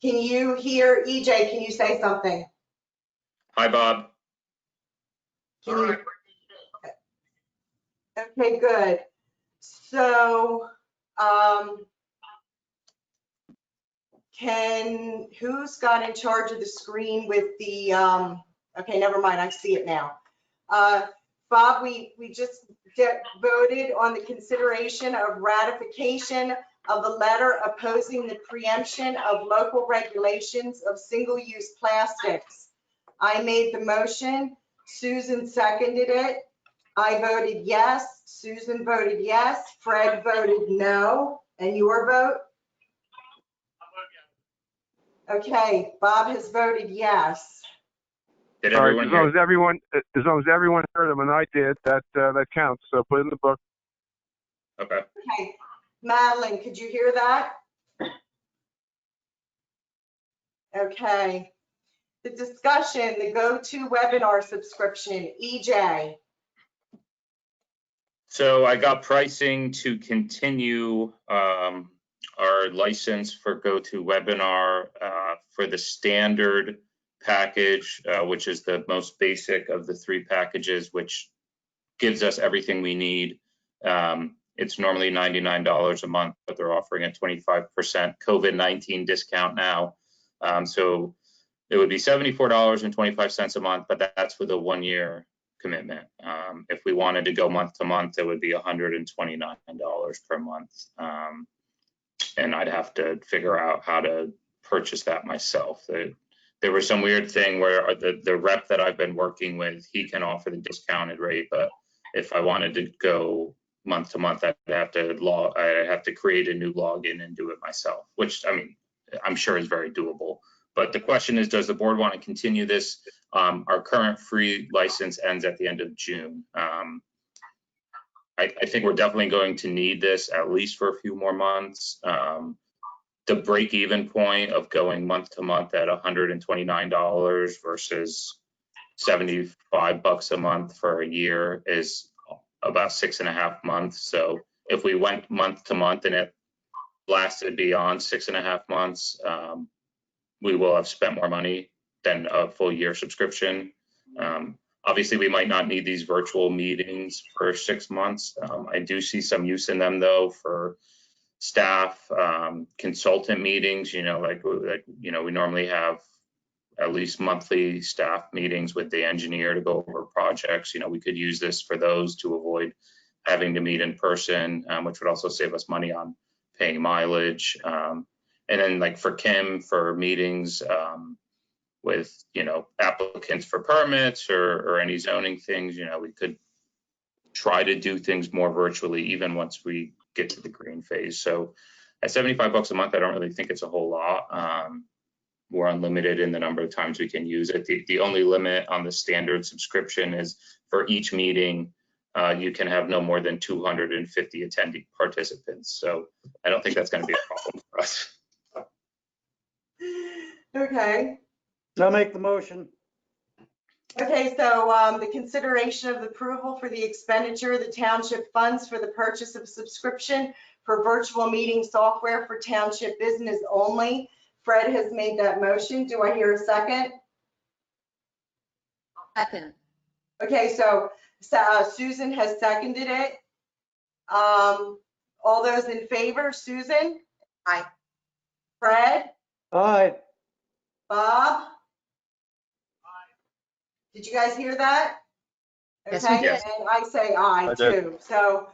[SPEAKER 3] Can you hear EJ? Can you say something?
[SPEAKER 1] Hi, Bob.
[SPEAKER 3] Can you? Okay, good. So, who's got in charge of the screen with the, okay, never mind, I see it now. Bob, we just voted on the consideration of ratification of the letter opposing the preemption of local regulations of single-use plastics. I made the motion, Susan seconded it. I voted yes, Susan voted yes, Fred voted no, and your vote? Okay, Bob has voted yes.
[SPEAKER 1] Did
[SPEAKER 7] All right,
[SPEAKER 1] everyone
[SPEAKER 7] as long
[SPEAKER 1] hear?
[SPEAKER 7] as everyone heard him and I did, that counts. So put it in the book.
[SPEAKER 1] Okay.
[SPEAKER 3] Okay, Madeline, could you hear that? Okay. The discussion, the GoToWebinar subscription, EJ.
[SPEAKER 1] So I got pricing to continue our license for GoToWebinar for the standard package, which is the most basic of the three packages, which gives us everything we need. It's normally $99 a month, but they're offering a 25% COVID-19 discount now. So it would be $74.25 a month, but that's with a 1-year commitment. If we wanted to go month to month, it would be $129 per month. And I'd have to figure out how to purchase that myself. There was some weird thing where the rep that I've been working with, he can offer the discounted rate, but if I wanted to go month to month, I'd have to create a new login and do it myself, which, I mean, I'm sure is very doable. But the question is, does the board want to continue this? Our current free license ends at the end of June. I think we're definitely going to need this at least for a few more months. The break-even point of going month to month at $129 versus $75 a month for a year is about 6.5 months. So if we went month to month and it lasted beyond 6.5 months, we will have spent more money than a full year subscription. Obviously, we might not need these virtual meetings for 6 months. I do see some use in them though for staff, consultant meetings. Like we normally have at least monthly staff meetings with the engineer to go over projects. We could use this for those to avoid having to meet in person, which would also save us money on paying mileage. And then like for Kim, for meetings with, applicants for permits or any zoning things, we could try to do things more virtually even once we get to the green phase. So at $75 a month, I don't really think it's a whole lot. We're unlimited in the number of times we can use it. The only limit on the standard subscription is for each meeting, you can have no more than 250 attending participants. So I don't think that's going to be a problem for us.
[SPEAKER 3] Okay,
[SPEAKER 4] I'll make the motion.
[SPEAKER 3] Okay, so the consideration of the approval for the expenditure of the township funds for the purchase of subscription for virtual meeting software for township business only. Fred has made that motion. Do I hear a second?
[SPEAKER 2] Second.
[SPEAKER 3] Okay, so Susan has seconded it. All those in favor, Susan?
[SPEAKER 2] Aye.
[SPEAKER 3] Fred?
[SPEAKER 4] Aye.
[SPEAKER 3] Bob? Did you guys hear that?
[SPEAKER 2] Yes, we
[SPEAKER 3] Okay,
[SPEAKER 2] did.
[SPEAKER 3] and I say aye
[SPEAKER 7] I did.
[SPEAKER 3] too. So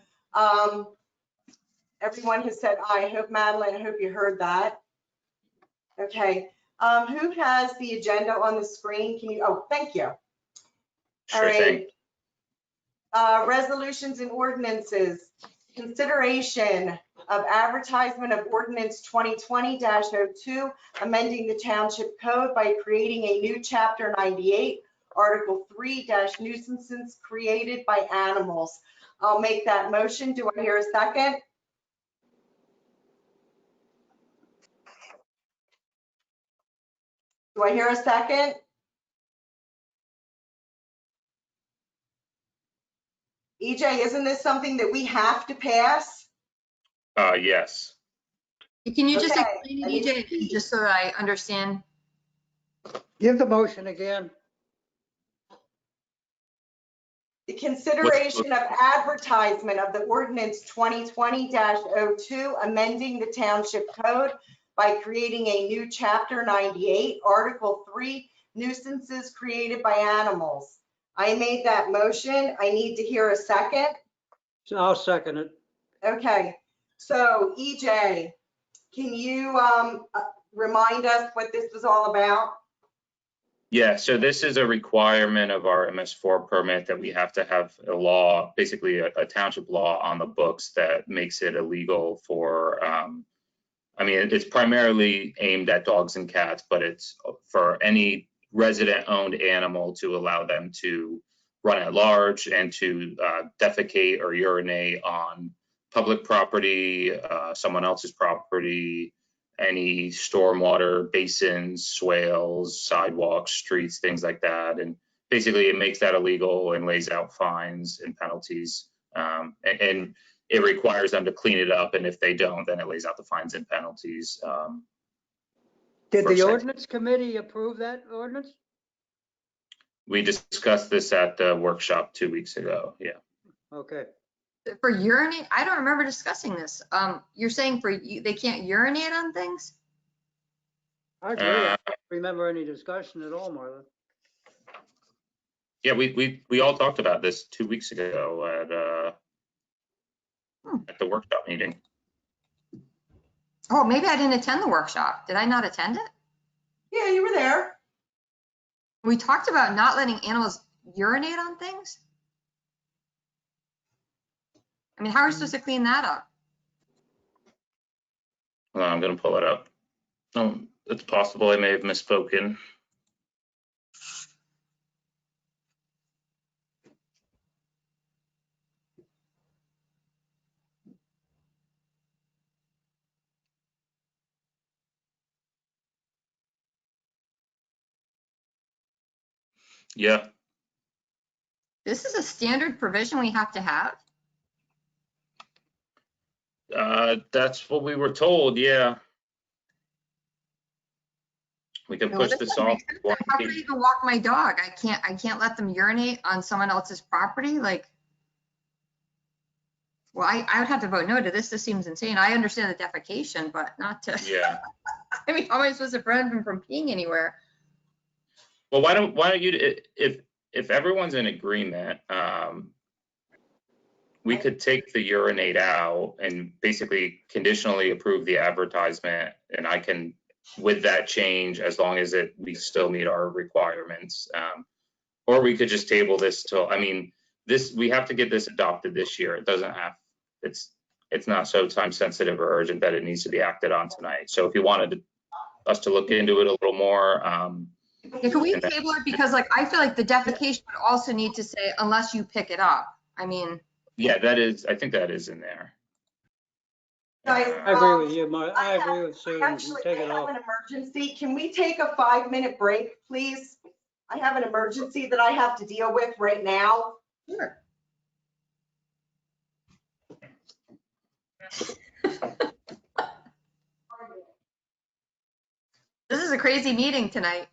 [SPEAKER 3] everyone has said aye. I hope, Madeline, I hope you heard that. Okay, who has the agenda on the screen? Can you, oh, thank you. All
[SPEAKER 1] Sure thing.
[SPEAKER 3] right. Resolutions and ordinances. Consideration of advertisement of ordinance 2020-02, amending the township code by creating a new chapter 98, article 3-nuisances created by animals. I'll make that motion. Do I hear a second? Do I hear a second? EJ, isn't this something that we have to pass?
[SPEAKER 1] Yes.
[SPEAKER 2] Can you just
[SPEAKER 3] Okay,
[SPEAKER 2] explain
[SPEAKER 3] I
[SPEAKER 2] it,
[SPEAKER 3] need-
[SPEAKER 2] EJ, just so that I understand?
[SPEAKER 4] Give the motion again.
[SPEAKER 3] The consideration of advertisement of the ordinance 2020-02, amending the township code by creating a new chapter 98, article 3, nuisances created by animals. I made that motion. I need to hear a second.
[SPEAKER 4] So I'll second it.
[SPEAKER 3] Okay, so EJ, can you remind us what this was all about?
[SPEAKER 1] Yeah, so this is a requirement of our MS4 permit that we have to have a law, basically a township law on the books that makes it illegal for, I mean, it's primarily aimed at dogs and cats, but it's for any resident-owned animal to allow them to run at large and to defecate or urinate on public property, someone else's property, any stormwater basins, swales, sidewalks, streets, things like that. And basically it makes that illegal and lays out fines and penalties. And it requires them to clean it up. And if they don't, then it lays out the fines and penalties.
[SPEAKER 4] Did
[SPEAKER 1] for
[SPEAKER 4] the
[SPEAKER 1] sex-
[SPEAKER 4] ordinance committee approve that ordinance?
[SPEAKER 1] We discussed this at the workshop 2 weeks ago. Yeah.
[SPEAKER 4] Okay.
[SPEAKER 2] For urinate, I don't remember discussing this. You're saying they can't urinate on things?
[SPEAKER 4] I agree. I don't remember any discussion at all, Marla.
[SPEAKER 1] Yeah, we all talked about this 2 weeks ago at the workshop meeting.
[SPEAKER 2] Oh, maybe I didn't attend the workshop. Did I not attend it?
[SPEAKER 3] Yeah, you were there.
[SPEAKER 2] We talked about not letting animals urinate on things. I mean, how are we supposed to clean that up?
[SPEAKER 1] Hold on, I'm gonna pull it up. Oh, it's possible I may have misspoken. Yeah,
[SPEAKER 2] This is a standard provision we have to have.
[SPEAKER 1] that's what we were told, yeah. We can
[SPEAKER 2] No,
[SPEAKER 1] push
[SPEAKER 2] this
[SPEAKER 1] this
[SPEAKER 2] doesn't
[SPEAKER 1] off.
[SPEAKER 2] make sense. How could I even walk my dog? I can't let them urinate on someone else's property. Like, well, I would have to vote no to this. This seems insane. I understand the defecation, but not to,
[SPEAKER 1] Yeah.
[SPEAKER 2] I mean, how am I supposed to prevent them from peeing anywhere?
[SPEAKER 1] Well, why don't you, if everyone's in agreement, we could take the urinate out and basically conditionally approve the advertisement, and I can, with that change, as long as we still meet our requirements. Or we could just table this till, I mean, we have to get this adopted this year. It doesn't have, it's not so time sensitive or urgent that it needs to be acted on tonight. So if you wanted us to look into it a little more,
[SPEAKER 2] Yeah, can we table it? Because like, I feel like the defecation would also need to say, unless you pick it up. I mean.
[SPEAKER 1] yeah, I think that is in there.
[SPEAKER 3] Guys,
[SPEAKER 4] I agree with you, Marla. I agree with Susan.
[SPEAKER 3] Actually,
[SPEAKER 4] Take
[SPEAKER 3] I
[SPEAKER 4] it
[SPEAKER 3] have
[SPEAKER 4] off.
[SPEAKER 3] an emergency. Can we take a 5-minute break, please? I have an emergency that I have to deal with right now.
[SPEAKER 2] Sure. This is a crazy meeting tonight.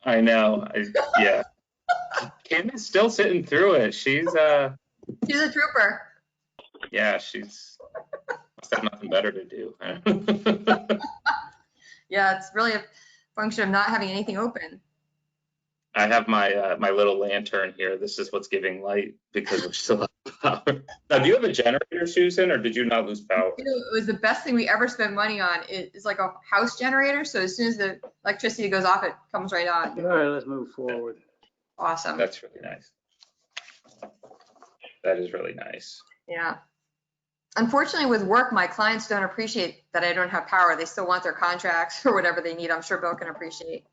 [SPEAKER 1] I know. Yeah. Kim is still sitting through it. She's
[SPEAKER 2] a trooper.
[SPEAKER 1] yeah, she's must have nothing better to do.
[SPEAKER 2] Yeah, it's really a function of not having anything open.
[SPEAKER 1] I have my my little lantern here. This is what's giving light because we're still out of power. Now, do you have a generator, Susan, or did you not lose power?
[SPEAKER 2] You know, it was the best thing we ever spent money on. It's like a house generator, so as soon as the electricity goes off, it comes right on.
[SPEAKER 4] All right, let's move forward.
[SPEAKER 2] Awesome.
[SPEAKER 1] That's really nice. That is really nice.
[SPEAKER 2] Yeah. Unfortunately, with work, my clients don't appreciate that I don't have power. They still want their contracts or whatever they need. I'm sure Bill can appreciate.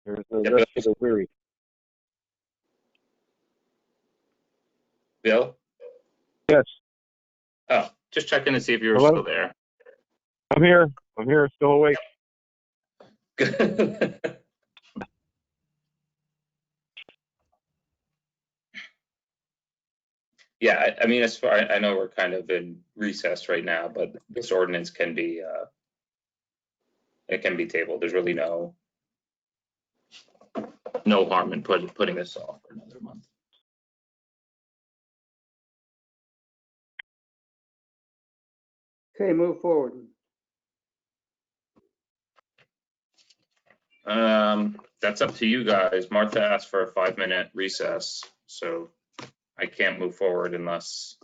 [SPEAKER 7] There's the rest of the weary.
[SPEAKER 1] Bill?
[SPEAKER 7] Yes,
[SPEAKER 1] Oh, just checking to see if you were
[SPEAKER 7] Hello?
[SPEAKER 1] still there.
[SPEAKER 7] I'm here. I'm here, still awake.
[SPEAKER 1] Good. Yeah, I mean, as far, I know we're kind of in recess right now, but this ordinance can be, it can be tabled. There's really no harm in putting this off for another month.
[SPEAKER 4] Okay, move forward.
[SPEAKER 1] That's up to you guys. Martha asked for a 5-minute recess, so I can't move forward unless,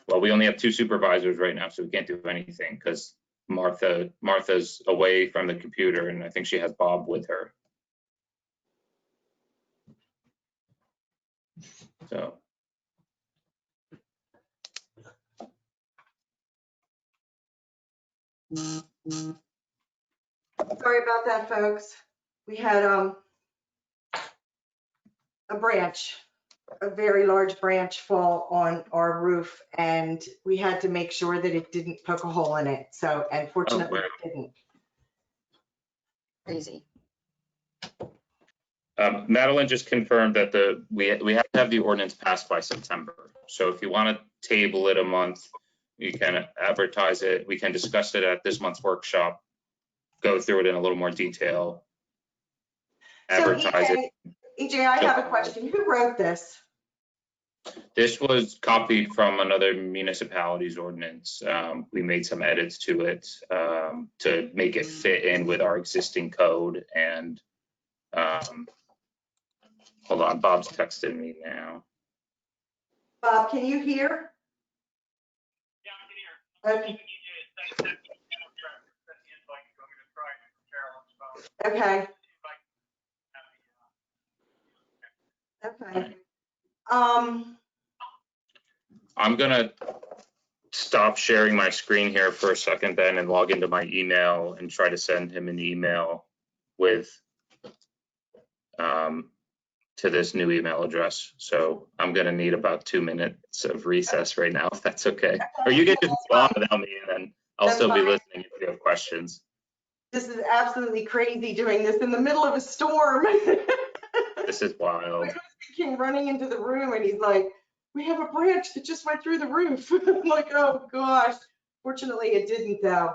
[SPEAKER 1] well, we only have 2 supervisors right now, so we can't do anything because Martha's away from the computer and I think she has Bob with her. So.
[SPEAKER 3] Sorry about that, folks. We had a branch, a very large branch fall on our roof, and we had to make sure that it didn't poke a hole in it. So, and fortunately,
[SPEAKER 1] wow.
[SPEAKER 3] it didn't.
[SPEAKER 2] Crazy.
[SPEAKER 1] Madeline just confirmed that we have to have the ordinance passed by September. So if you want to table it a month, you can advertise it. We can discuss it at this month's workshop, go through it in a little more detail. Advertise
[SPEAKER 3] So
[SPEAKER 1] it.
[SPEAKER 3] EJ, I have a question. Who wrote this?
[SPEAKER 1] This was copied from another municipality's ordinance. We made some edits to it to make it fit in with our existing code. And hold on, Bob's texting me now.
[SPEAKER 3] Bob, can you hear? Yeah, I can hear. Okay. Okay.
[SPEAKER 1] I'm gonna stop sharing my screen here for a second then and log into my email and try to send him an email with to this new email address. So I'm gonna need about 2 minutes of recess right now, if that's okay. Or you can just go on without me and then I'll still be listening if you have questions.
[SPEAKER 3] This is absolutely crazy doing this in the middle of a storm.
[SPEAKER 1] This is wild.
[SPEAKER 3] My husband came running into the room and he's like, we have a branch that just went through the roof. I'm like, oh gosh. Fortunately, it didn't though.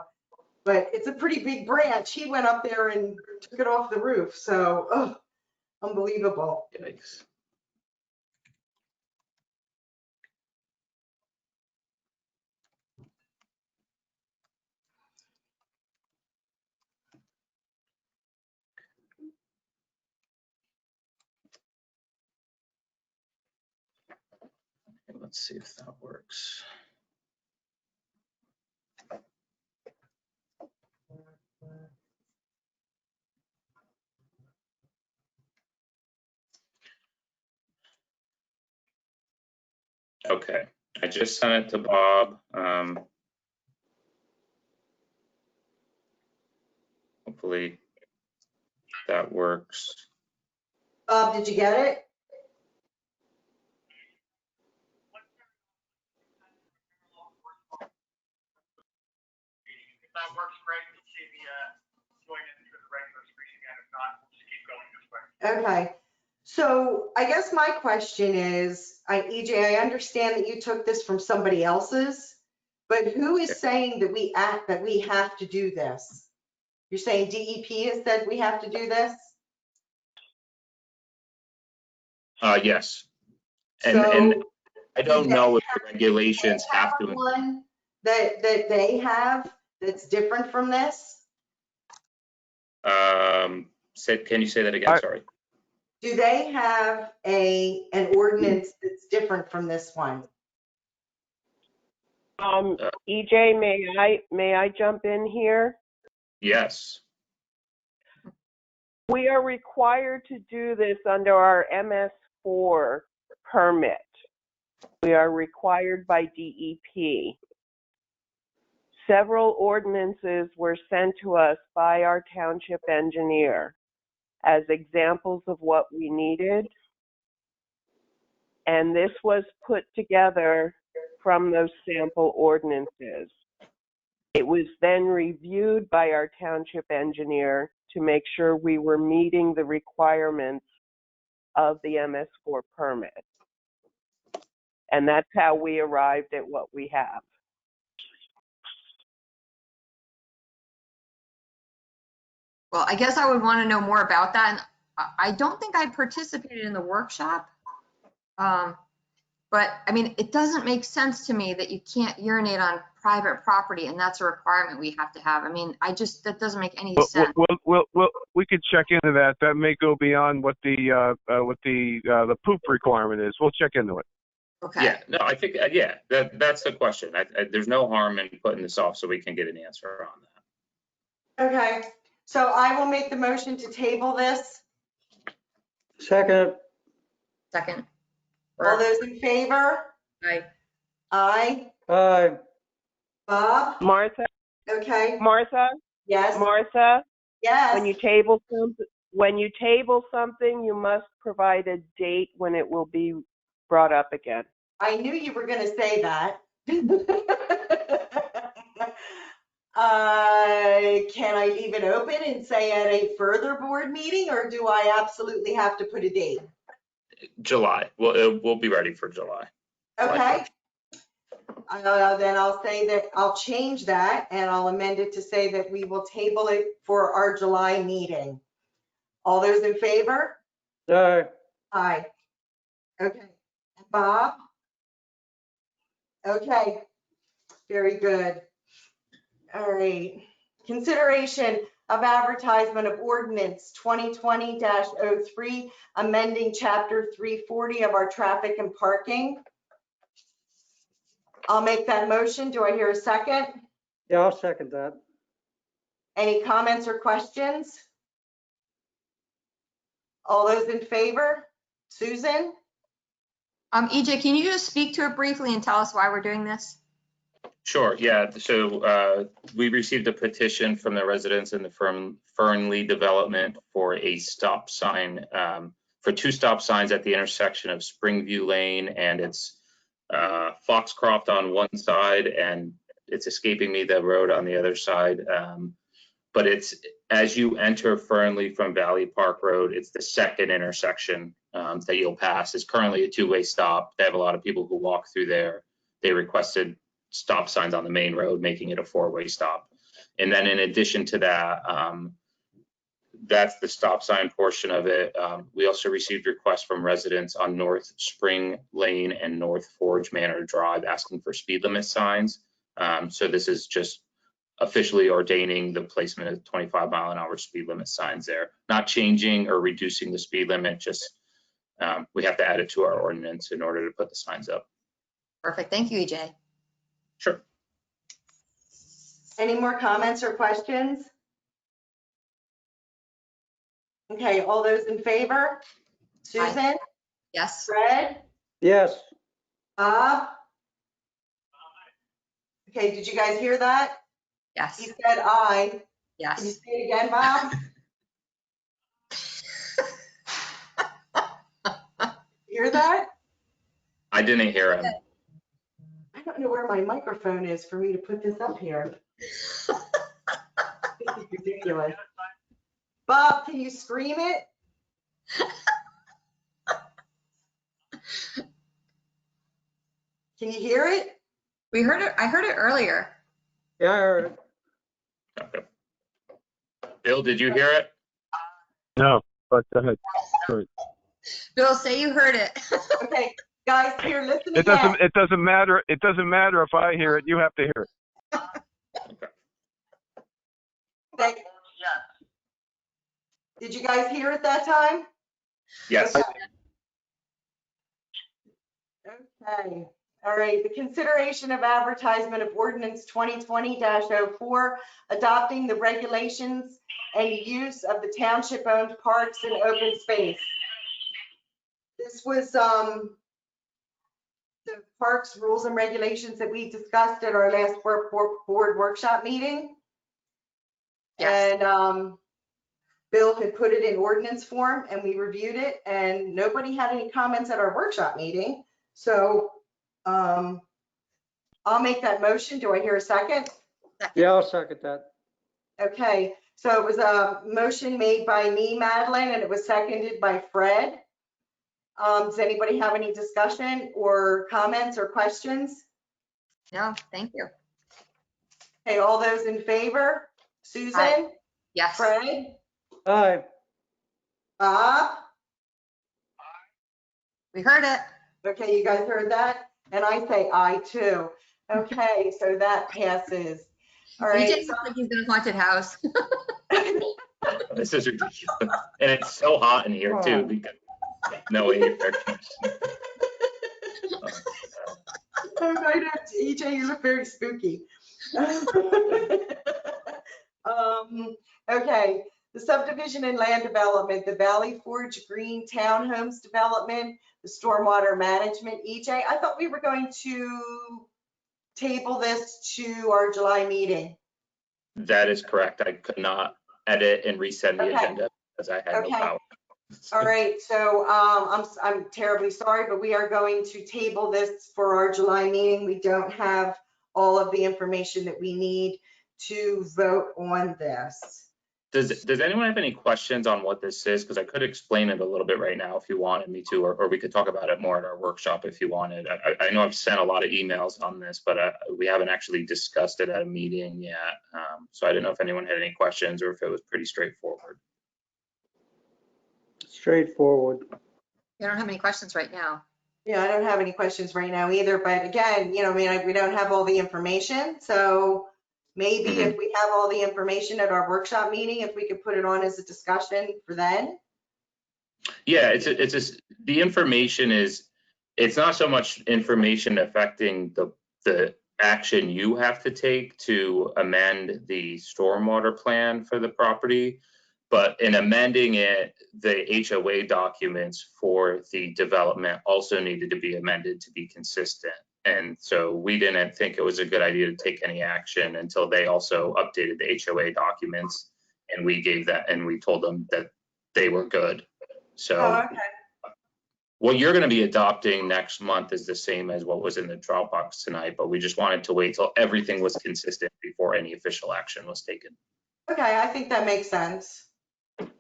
[SPEAKER 3] But it's a pretty big branch. He went up there and took it off the roof. So, unbelievable.
[SPEAKER 1] Yikes. Let's see if that works. Okay, I just sent it to Bob. Hopefully that works.
[SPEAKER 3] Bob, did you get it?
[SPEAKER 8] That works great to see the going into the regular
[SPEAKER 3] Okay. So I guess my question is, EJ, I understand that you took this from somebody else's, but who is saying that we have to do this? You're saying DEP has said we have to do this?
[SPEAKER 1] Yes. And
[SPEAKER 3] So
[SPEAKER 1] I don't
[SPEAKER 3] do
[SPEAKER 1] know if
[SPEAKER 3] they
[SPEAKER 1] the regulations have to.
[SPEAKER 3] one that they have that's different from this?
[SPEAKER 1] Can you say that again? Sorry.
[SPEAKER 3] Do they have an ordinance that's different from this one?
[SPEAKER 6] EJ, may I jump in here?
[SPEAKER 1] Yes.
[SPEAKER 6] We are required to do this under our MS4 permit. We are required by DEP. Several ordinances were sent to us by our township engineer as examples of what we needed. And this was put together from those sample ordinances. It was then reviewed by our township engineer to make sure we were meeting the requirements of the MS4 permit. And that's how we arrived at what we have.
[SPEAKER 2] Well, I guess I would want to know more about that. And I don't think I participated in the workshop. But I mean, it doesn't make sense to me that you can't urinate on private property and that's a requirement we have to have. I mean, that doesn't make any sense.
[SPEAKER 7] We could check into that. That may go beyond what the poop requirement is. We'll check into it.
[SPEAKER 2] Okay.
[SPEAKER 1] Yeah, no, I think, that's the question. There's no harm in putting this off so we can get an answer on that.
[SPEAKER 3] Okay, so I will make the motion to table this.
[SPEAKER 4] Second.
[SPEAKER 2] Second.
[SPEAKER 3] All those in favor?
[SPEAKER 2] Aye.
[SPEAKER 3] Aye.
[SPEAKER 4] Aye.
[SPEAKER 3] Bob?
[SPEAKER 6] Martha,
[SPEAKER 3] Okay. Yes.
[SPEAKER 6] Martha,
[SPEAKER 3] Yes.
[SPEAKER 6] when you table something, you must provide a date when it will be brought up again.
[SPEAKER 3] I knew you were going to say that. Can I leave it open and say at a further board meeting, or do I absolutely have to put a date?
[SPEAKER 1] July. We'll be ready for July.
[SPEAKER 3] Okay. Then I'll say that I'll change that and I'll amend it to say that we will table it for our July meeting. All those in favor?
[SPEAKER 4] Aye.
[SPEAKER 3] Aye. Okay. Bob? Okay. Very good. All right. Consideration of advertisement of ordinance 2020-03, amending chapter 340 of our traffic and parking. I'll make that motion. Do I hear a second?
[SPEAKER 4] Yeah, I'll second that.
[SPEAKER 3] Any comments or questions? All those in favor? Susan?
[SPEAKER 2] EJ, can you just speak to it briefly and tell us why we're doing this?
[SPEAKER 1] Sure, yeah. So we received a petition from the residents in the Fernley development for a stop sign, for 2 stop signs at the intersection of Springview Lane and it's Foxcroft on one side, and it's escaping me the road on the other side. But it's as you enter Fernley from Valley Park Road, it's the second intersection that you'll pass. It's currently a 2-way stop. They have a lot of people who walk through there. They requested stop signs on the main road, making it a 4-way stop. And then in addition to that, that's the stop sign portion of it. We also received requests from residents on North Spring Lane and North Forge Manor Drive asking for speed limit signs. So this is just officially ordaining the placement of 25-mile-an-hour speed limit signs there. Not changing or reducing the speed limit, just we have to add it to our ordinance in order to put the signs up.
[SPEAKER 2] Perfect. Thank you, EJ.
[SPEAKER 1] Sure.
[SPEAKER 3] Any more comments or questions? Okay, all those in favor? Susan?
[SPEAKER 2] Yes.
[SPEAKER 3] Fred?
[SPEAKER 4] Yes.
[SPEAKER 3] Bob? Okay, did you guys hear that?
[SPEAKER 2] Yes.
[SPEAKER 3] He said aye. Can you
[SPEAKER 2] Yes.
[SPEAKER 3] say it again, Bob? Hear that?
[SPEAKER 1] I didn't hear him.
[SPEAKER 3] I don't know where my microphone is for me to put this up here. This is ridiculous. Bob, can you scream it? Can you hear it?
[SPEAKER 2] We heard it. I heard it earlier.
[SPEAKER 4] Yeah, I heard it.
[SPEAKER 1] Okay. Bill, did you hear it?
[SPEAKER 7] No, but go ahead.
[SPEAKER 2] Bill, say you heard it.
[SPEAKER 3] Okay, guys, here, listen
[SPEAKER 7] It
[SPEAKER 3] again.
[SPEAKER 7] doesn't matter. It doesn't matter if I hear it. You have to hear it.
[SPEAKER 3] Thank- Did you guys hear it that time?
[SPEAKER 1] Yes.
[SPEAKER 3] Okay, all right, the consideration of advertisement of ordinance 2020-04, adopting the regulations and use of the township-owned parks and open space. This was the parks rules and regulations that we discussed at our last board workshop meeting.
[SPEAKER 2] Yes.
[SPEAKER 3] And Bill had put it in ordinance form and we reviewed it and nobody had any comments at our workshop meeting. So I'll make that motion. Do I hear a second?
[SPEAKER 4] Yeah, I'll second that.
[SPEAKER 3] Okay, so it was a motion made by me, Madeline, and it was seconded by Fred. Does anybody have any discussion or comments or questions?
[SPEAKER 2] No, thank you.
[SPEAKER 3] Okay, all those in favor? Susan?
[SPEAKER 2] Aye. Yes.
[SPEAKER 3] Fred?
[SPEAKER 4] Aye.
[SPEAKER 3] Bob?
[SPEAKER 2] We heard it.
[SPEAKER 3] Okay, you guys heard that? And I say aye too. Okay, so that passes. All right.
[SPEAKER 2] EJ looks like he's in a haunted house.
[SPEAKER 1] This is ridiculous. And it's so hot in here too. Because no air conditioning.
[SPEAKER 3] Oh, I know, EJ, you look very spooky. Okay, the subdivision and land development, the Valley Forge Green Townhomes development, the stormwater management. EJ, I thought we were going to table this to our July meeting.
[SPEAKER 1] That is correct. I could not edit and resend the
[SPEAKER 3] Okay.
[SPEAKER 1] agenda because I had no
[SPEAKER 3] Okay.
[SPEAKER 1] power.
[SPEAKER 3] All right, so I'm terribly sorry, but we are going to table this for our July meeting. We don't have all of the information that we need to vote on this.
[SPEAKER 1] Does anyone have any questions on what this is? Because I could explain it a little bit right now if you wanted me to, or we could talk about it more at our workshop if you wanted. I know I've sent a lot of emails on this, but we haven't actually discussed it at a meeting yet. So I didn't know if anyone had any questions or if it was pretty straightforward.
[SPEAKER 4] Straightforward.
[SPEAKER 2] I don't have any questions right now.
[SPEAKER 3] Yeah, I don't have any questions right now either, but again, I mean, we don't have all the information, so maybe if we have all the information at our workshop meeting, if we could put it on as a discussion for then.
[SPEAKER 1] Yeah, it's just the information is, it's not so much information affecting the action you have to take to amend the stormwater plan for the property, but in amending it, the HOA documents for the development also needed to be amended to be consistent. And so we didn't think it was a good idea to take any action until they also updated the HOA documents, and we gave that, and we told them that they were good. So
[SPEAKER 3] Oh, okay.
[SPEAKER 1] what you're going to be adopting next month is the same as what was in the Dropbox tonight, but we just wanted to wait till everything was consistent before any official action was taken.
[SPEAKER 3] Okay, I think that makes sense.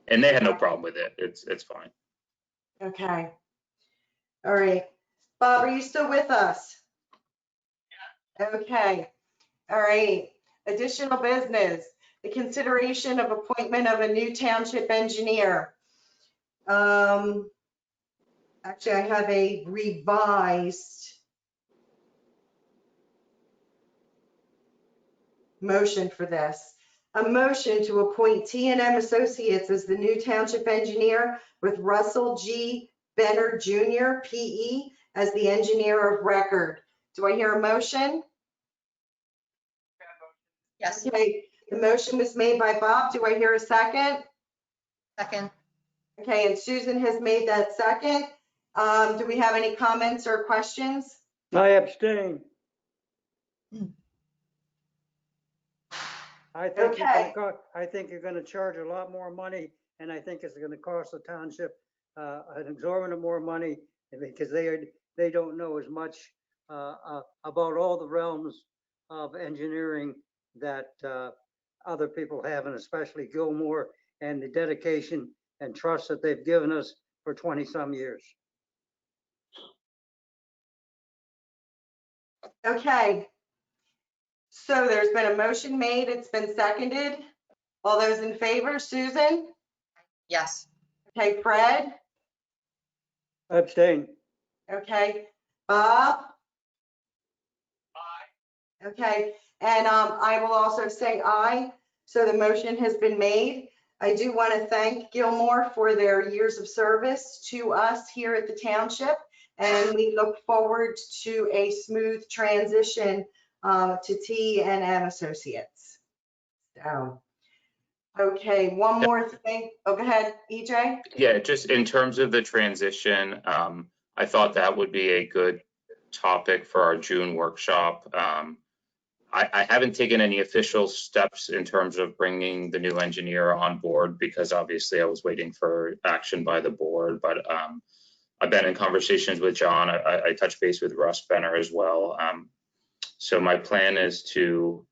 [SPEAKER 1] And they had no problem with it. It's fine.
[SPEAKER 3] Okay. All right. Bob, are you still with us? Okay. All right. Additional business, the consideration of appointment of a new township engineer. Actually, I have a revised motion for this. A motion to appoint T&M Associates as the new township engineer with Russell G. Benner Jr., PE, as the engineer of record. Do I hear a motion?
[SPEAKER 2] Yes.
[SPEAKER 3] Okay, the motion was made by Bob. Do I hear a second?
[SPEAKER 2] Second.
[SPEAKER 3] Okay, and Susan has made that second. Do we have any comments or questions?
[SPEAKER 4] I abstain. I think
[SPEAKER 3] Okay.
[SPEAKER 4] I think you're gonna charge a lot more money, and I think it's gonna cost the township an exorbitant more money because they don't know as much about all the realms of engineering that other people have, and especially Gilmore and the dedication and trust that they've given us for 20-some years.
[SPEAKER 3] Okay. So there's been a motion made, it's been seconded. All those in favor, Susan?
[SPEAKER 2] Yes.
[SPEAKER 3] Okay, Fred?
[SPEAKER 4] Abstain.
[SPEAKER 3] Okay, Bob? Aye. Okay, and I will also say aye. So the motion has been made. I do want to thank Gilmore for their years of service to us here at the township, and we look forward to a smooth transition to T&M Associates. So, okay, one more thing. Oh, go ahead, EJ.
[SPEAKER 1] Yeah, just in terms of the transition, I thought that would be a good topic for our June workshop. I haven't taken any official steps in terms of bringing the new engineer on board because obviously I was waiting for action by the board, but I've been in conversations with John. I touched base with Russ Benner as well. So my plan is to,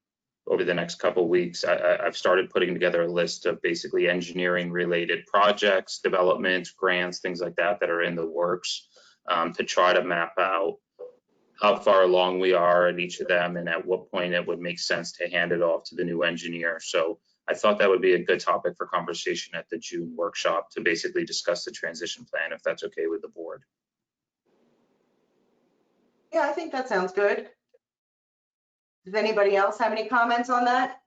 [SPEAKER 1] over the next couple of weeks, I've started putting together a list of basically engineering related projects, developments, grants, things like that that are in the works to try to map out how far along we are at each of them and at what point it would make sense to hand it off to the new engineer. So I thought that would be a good topic for conversation at the June workshop to basically discuss the transition plan, if that's okay with the board.
[SPEAKER 3] Yeah, I think that sounds good. Does anybody else have any comments on that?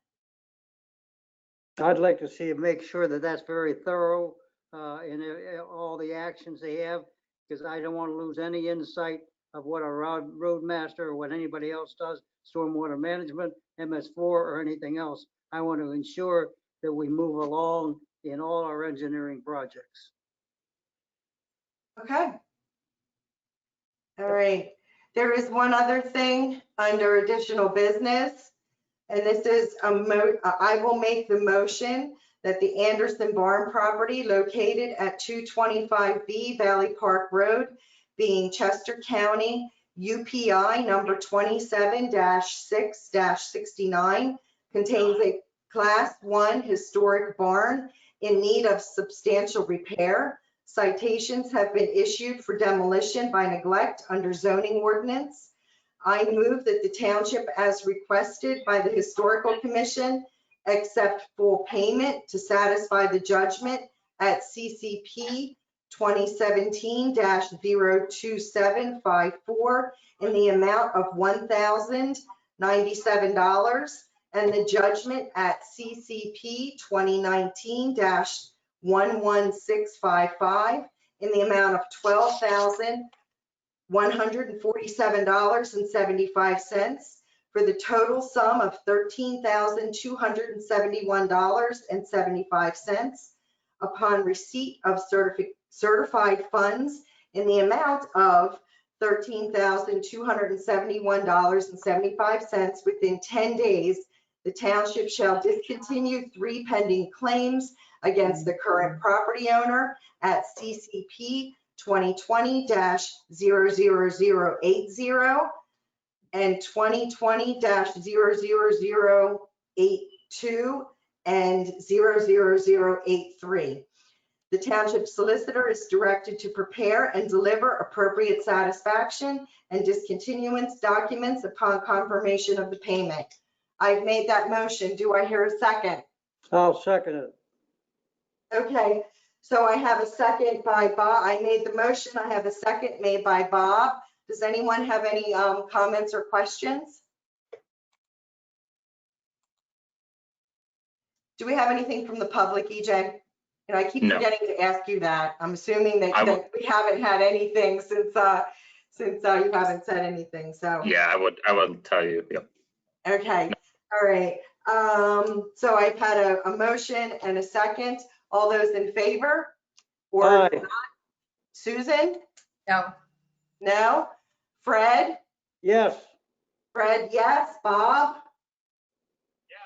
[SPEAKER 4] I'd like to see them make sure that that's very thorough in all the actions they have, because I don't want to lose any insight of what a roadmaster or what anybody else does, stormwater management, MS4 or anything else. I want to ensure that we move along in all our engineering projects.
[SPEAKER 3] Okay. All right. There is one other thing under additional business, and this is I will make the motion that the Anderson Barn property located at 225B Valley Park Road, being Chester County UPI number 27-6-69, contains a Class 1 historic barn in need of substantial repair. Citations have been issued for demolition by neglect under zoning ordinance. I move that the township, as requested by the Historical Commission, accept full payment to satisfy the judgment at CCP 2017-02754 in the amount of $1,097, and the judgment at CCP 2019-11655 in the amount of $12,147.75 for the total sum of $13,271.75 upon receipt of certified funds in the amount of $13,271.75 within 10 days. The township shall discontinue 3 pending claims against the current property owner at CCP 2020-00080 and 2020-00082 and 00083. The township solicitor is directed to prepare and deliver appropriate satisfaction and discontinuance documents upon confirmation of the payment. I've made that motion. Do I hear a second?
[SPEAKER 4] I'll second it.
[SPEAKER 3] Okay, so I have a second by Bob. I made the motion. I have a second made by Bob. Does anyone have any comments or questions? Do we have anything from the public, EJ? And I keep forgetting to ask you that. I'm assuming that we haven't had anything since you haven't said anything. So
[SPEAKER 1] yeah, I would tell you. Yep.
[SPEAKER 3] Okay. All right. So I've had a motion and a second. All those in favor? Or
[SPEAKER 4] Aye.
[SPEAKER 3] not? Susan?
[SPEAKER 2] No.
[SPEAKER 3] No. Fred?
[SPEAKER 4] Yes.
[SPEAKER 3] Fred, yes. Bob? Yeah.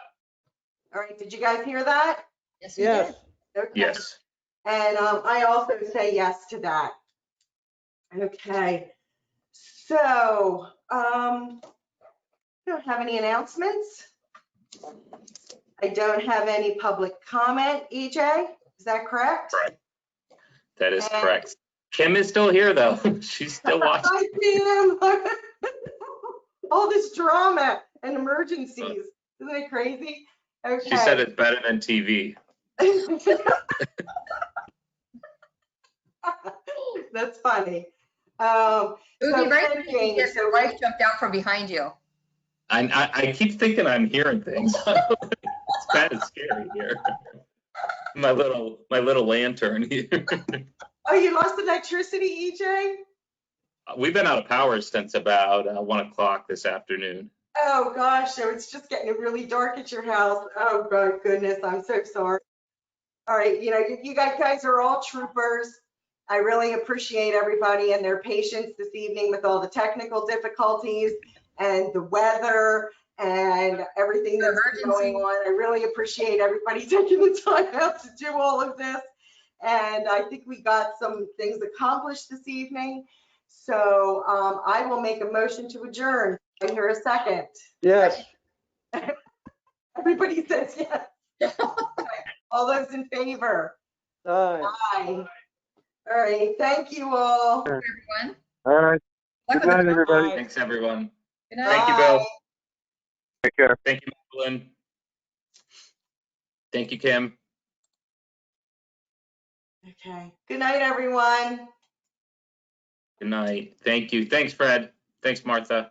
[SPEAKER 3] All right. Did you guys hear that?
[SPEAKER 2] Yes, we
[SPEAKER 4] Yes.
[SPEAKER 2] did.
[SPEAKER 3] Okay.
[SPEAKER 1] Yes.
[SPEAKER 3] And I also say yes to that. Okay. So, we don't have any announcements. I don't have any public comment, EJ. Is that correct?
[SPEAKER 1] Correct. That is correct. Kim is still here, though. She's still watching.
[SPEAKER 3] Hi, Kim. All this drama and emergencies. Isn't it crazy? Okay.
[SPEAKER 1] She said it's better than TV.
[SPEAKER 3] That's funny.
[SPEAKER 2] It would be
[SPEAKER 3] So
[SPEAKER 2] very
[SPEAKER 3] thinking,
[SPEAKER 2] funny if your wife jumped out from behind you.
[SPEAKER 1] I keep thinking I'm hearing things. It's kind of scary here. My little lantern here.
[SPEAKER 3] Oh, you lost electricity, EJ?
[SPEAKER 1] We've been out of power since about 1 o'clock this afternoon.
[SPEAKER 3] Oh gosh, so it's just getting really dark at your house. Oh God, goodness, I'm so sorry. All right, you guys are all troopers. I really appreciate everybody and their patience this evening with all the technical difficulties and the weather and everything that's been going on. I really appreciate everybody taking the time out to do all of this. And I think we got some things accomplished this evening. So I will make a motion to adjourn. I hear a second.
[SPEAKER 4] Yes.
[SPEAKER 3] Everybody says yes. All those in favor?
[SPEAKER 4] Aye.
[SPEAKER 3] Aye. All right, thank you all.
[SPEAKER 2] Everyone.
[SPEAKER 7] All right.
[SPEAKER 2] Luck
[SPEAKER 7] Good
[SPEAKER 2] with the
[SPEAKER 7] night, everybody.
[SPEAKER 4] Aye.
[SPEAKER 1] Thanks, everyone.
[SPEAKER 2] Good night.
[SPEAKER 1] Thank you, Bill.
[SPEAKER 3] Bye.
[SPEAKER 7] Take care.
[SPEAKER 1] Thank you, Evelyn. Thank you, Kim.
[SPEAKER 3] Okay, good night, everyone.
[SPEAKER 1] Good night. Thank you. Thanks, Fred. Thanks, Martha.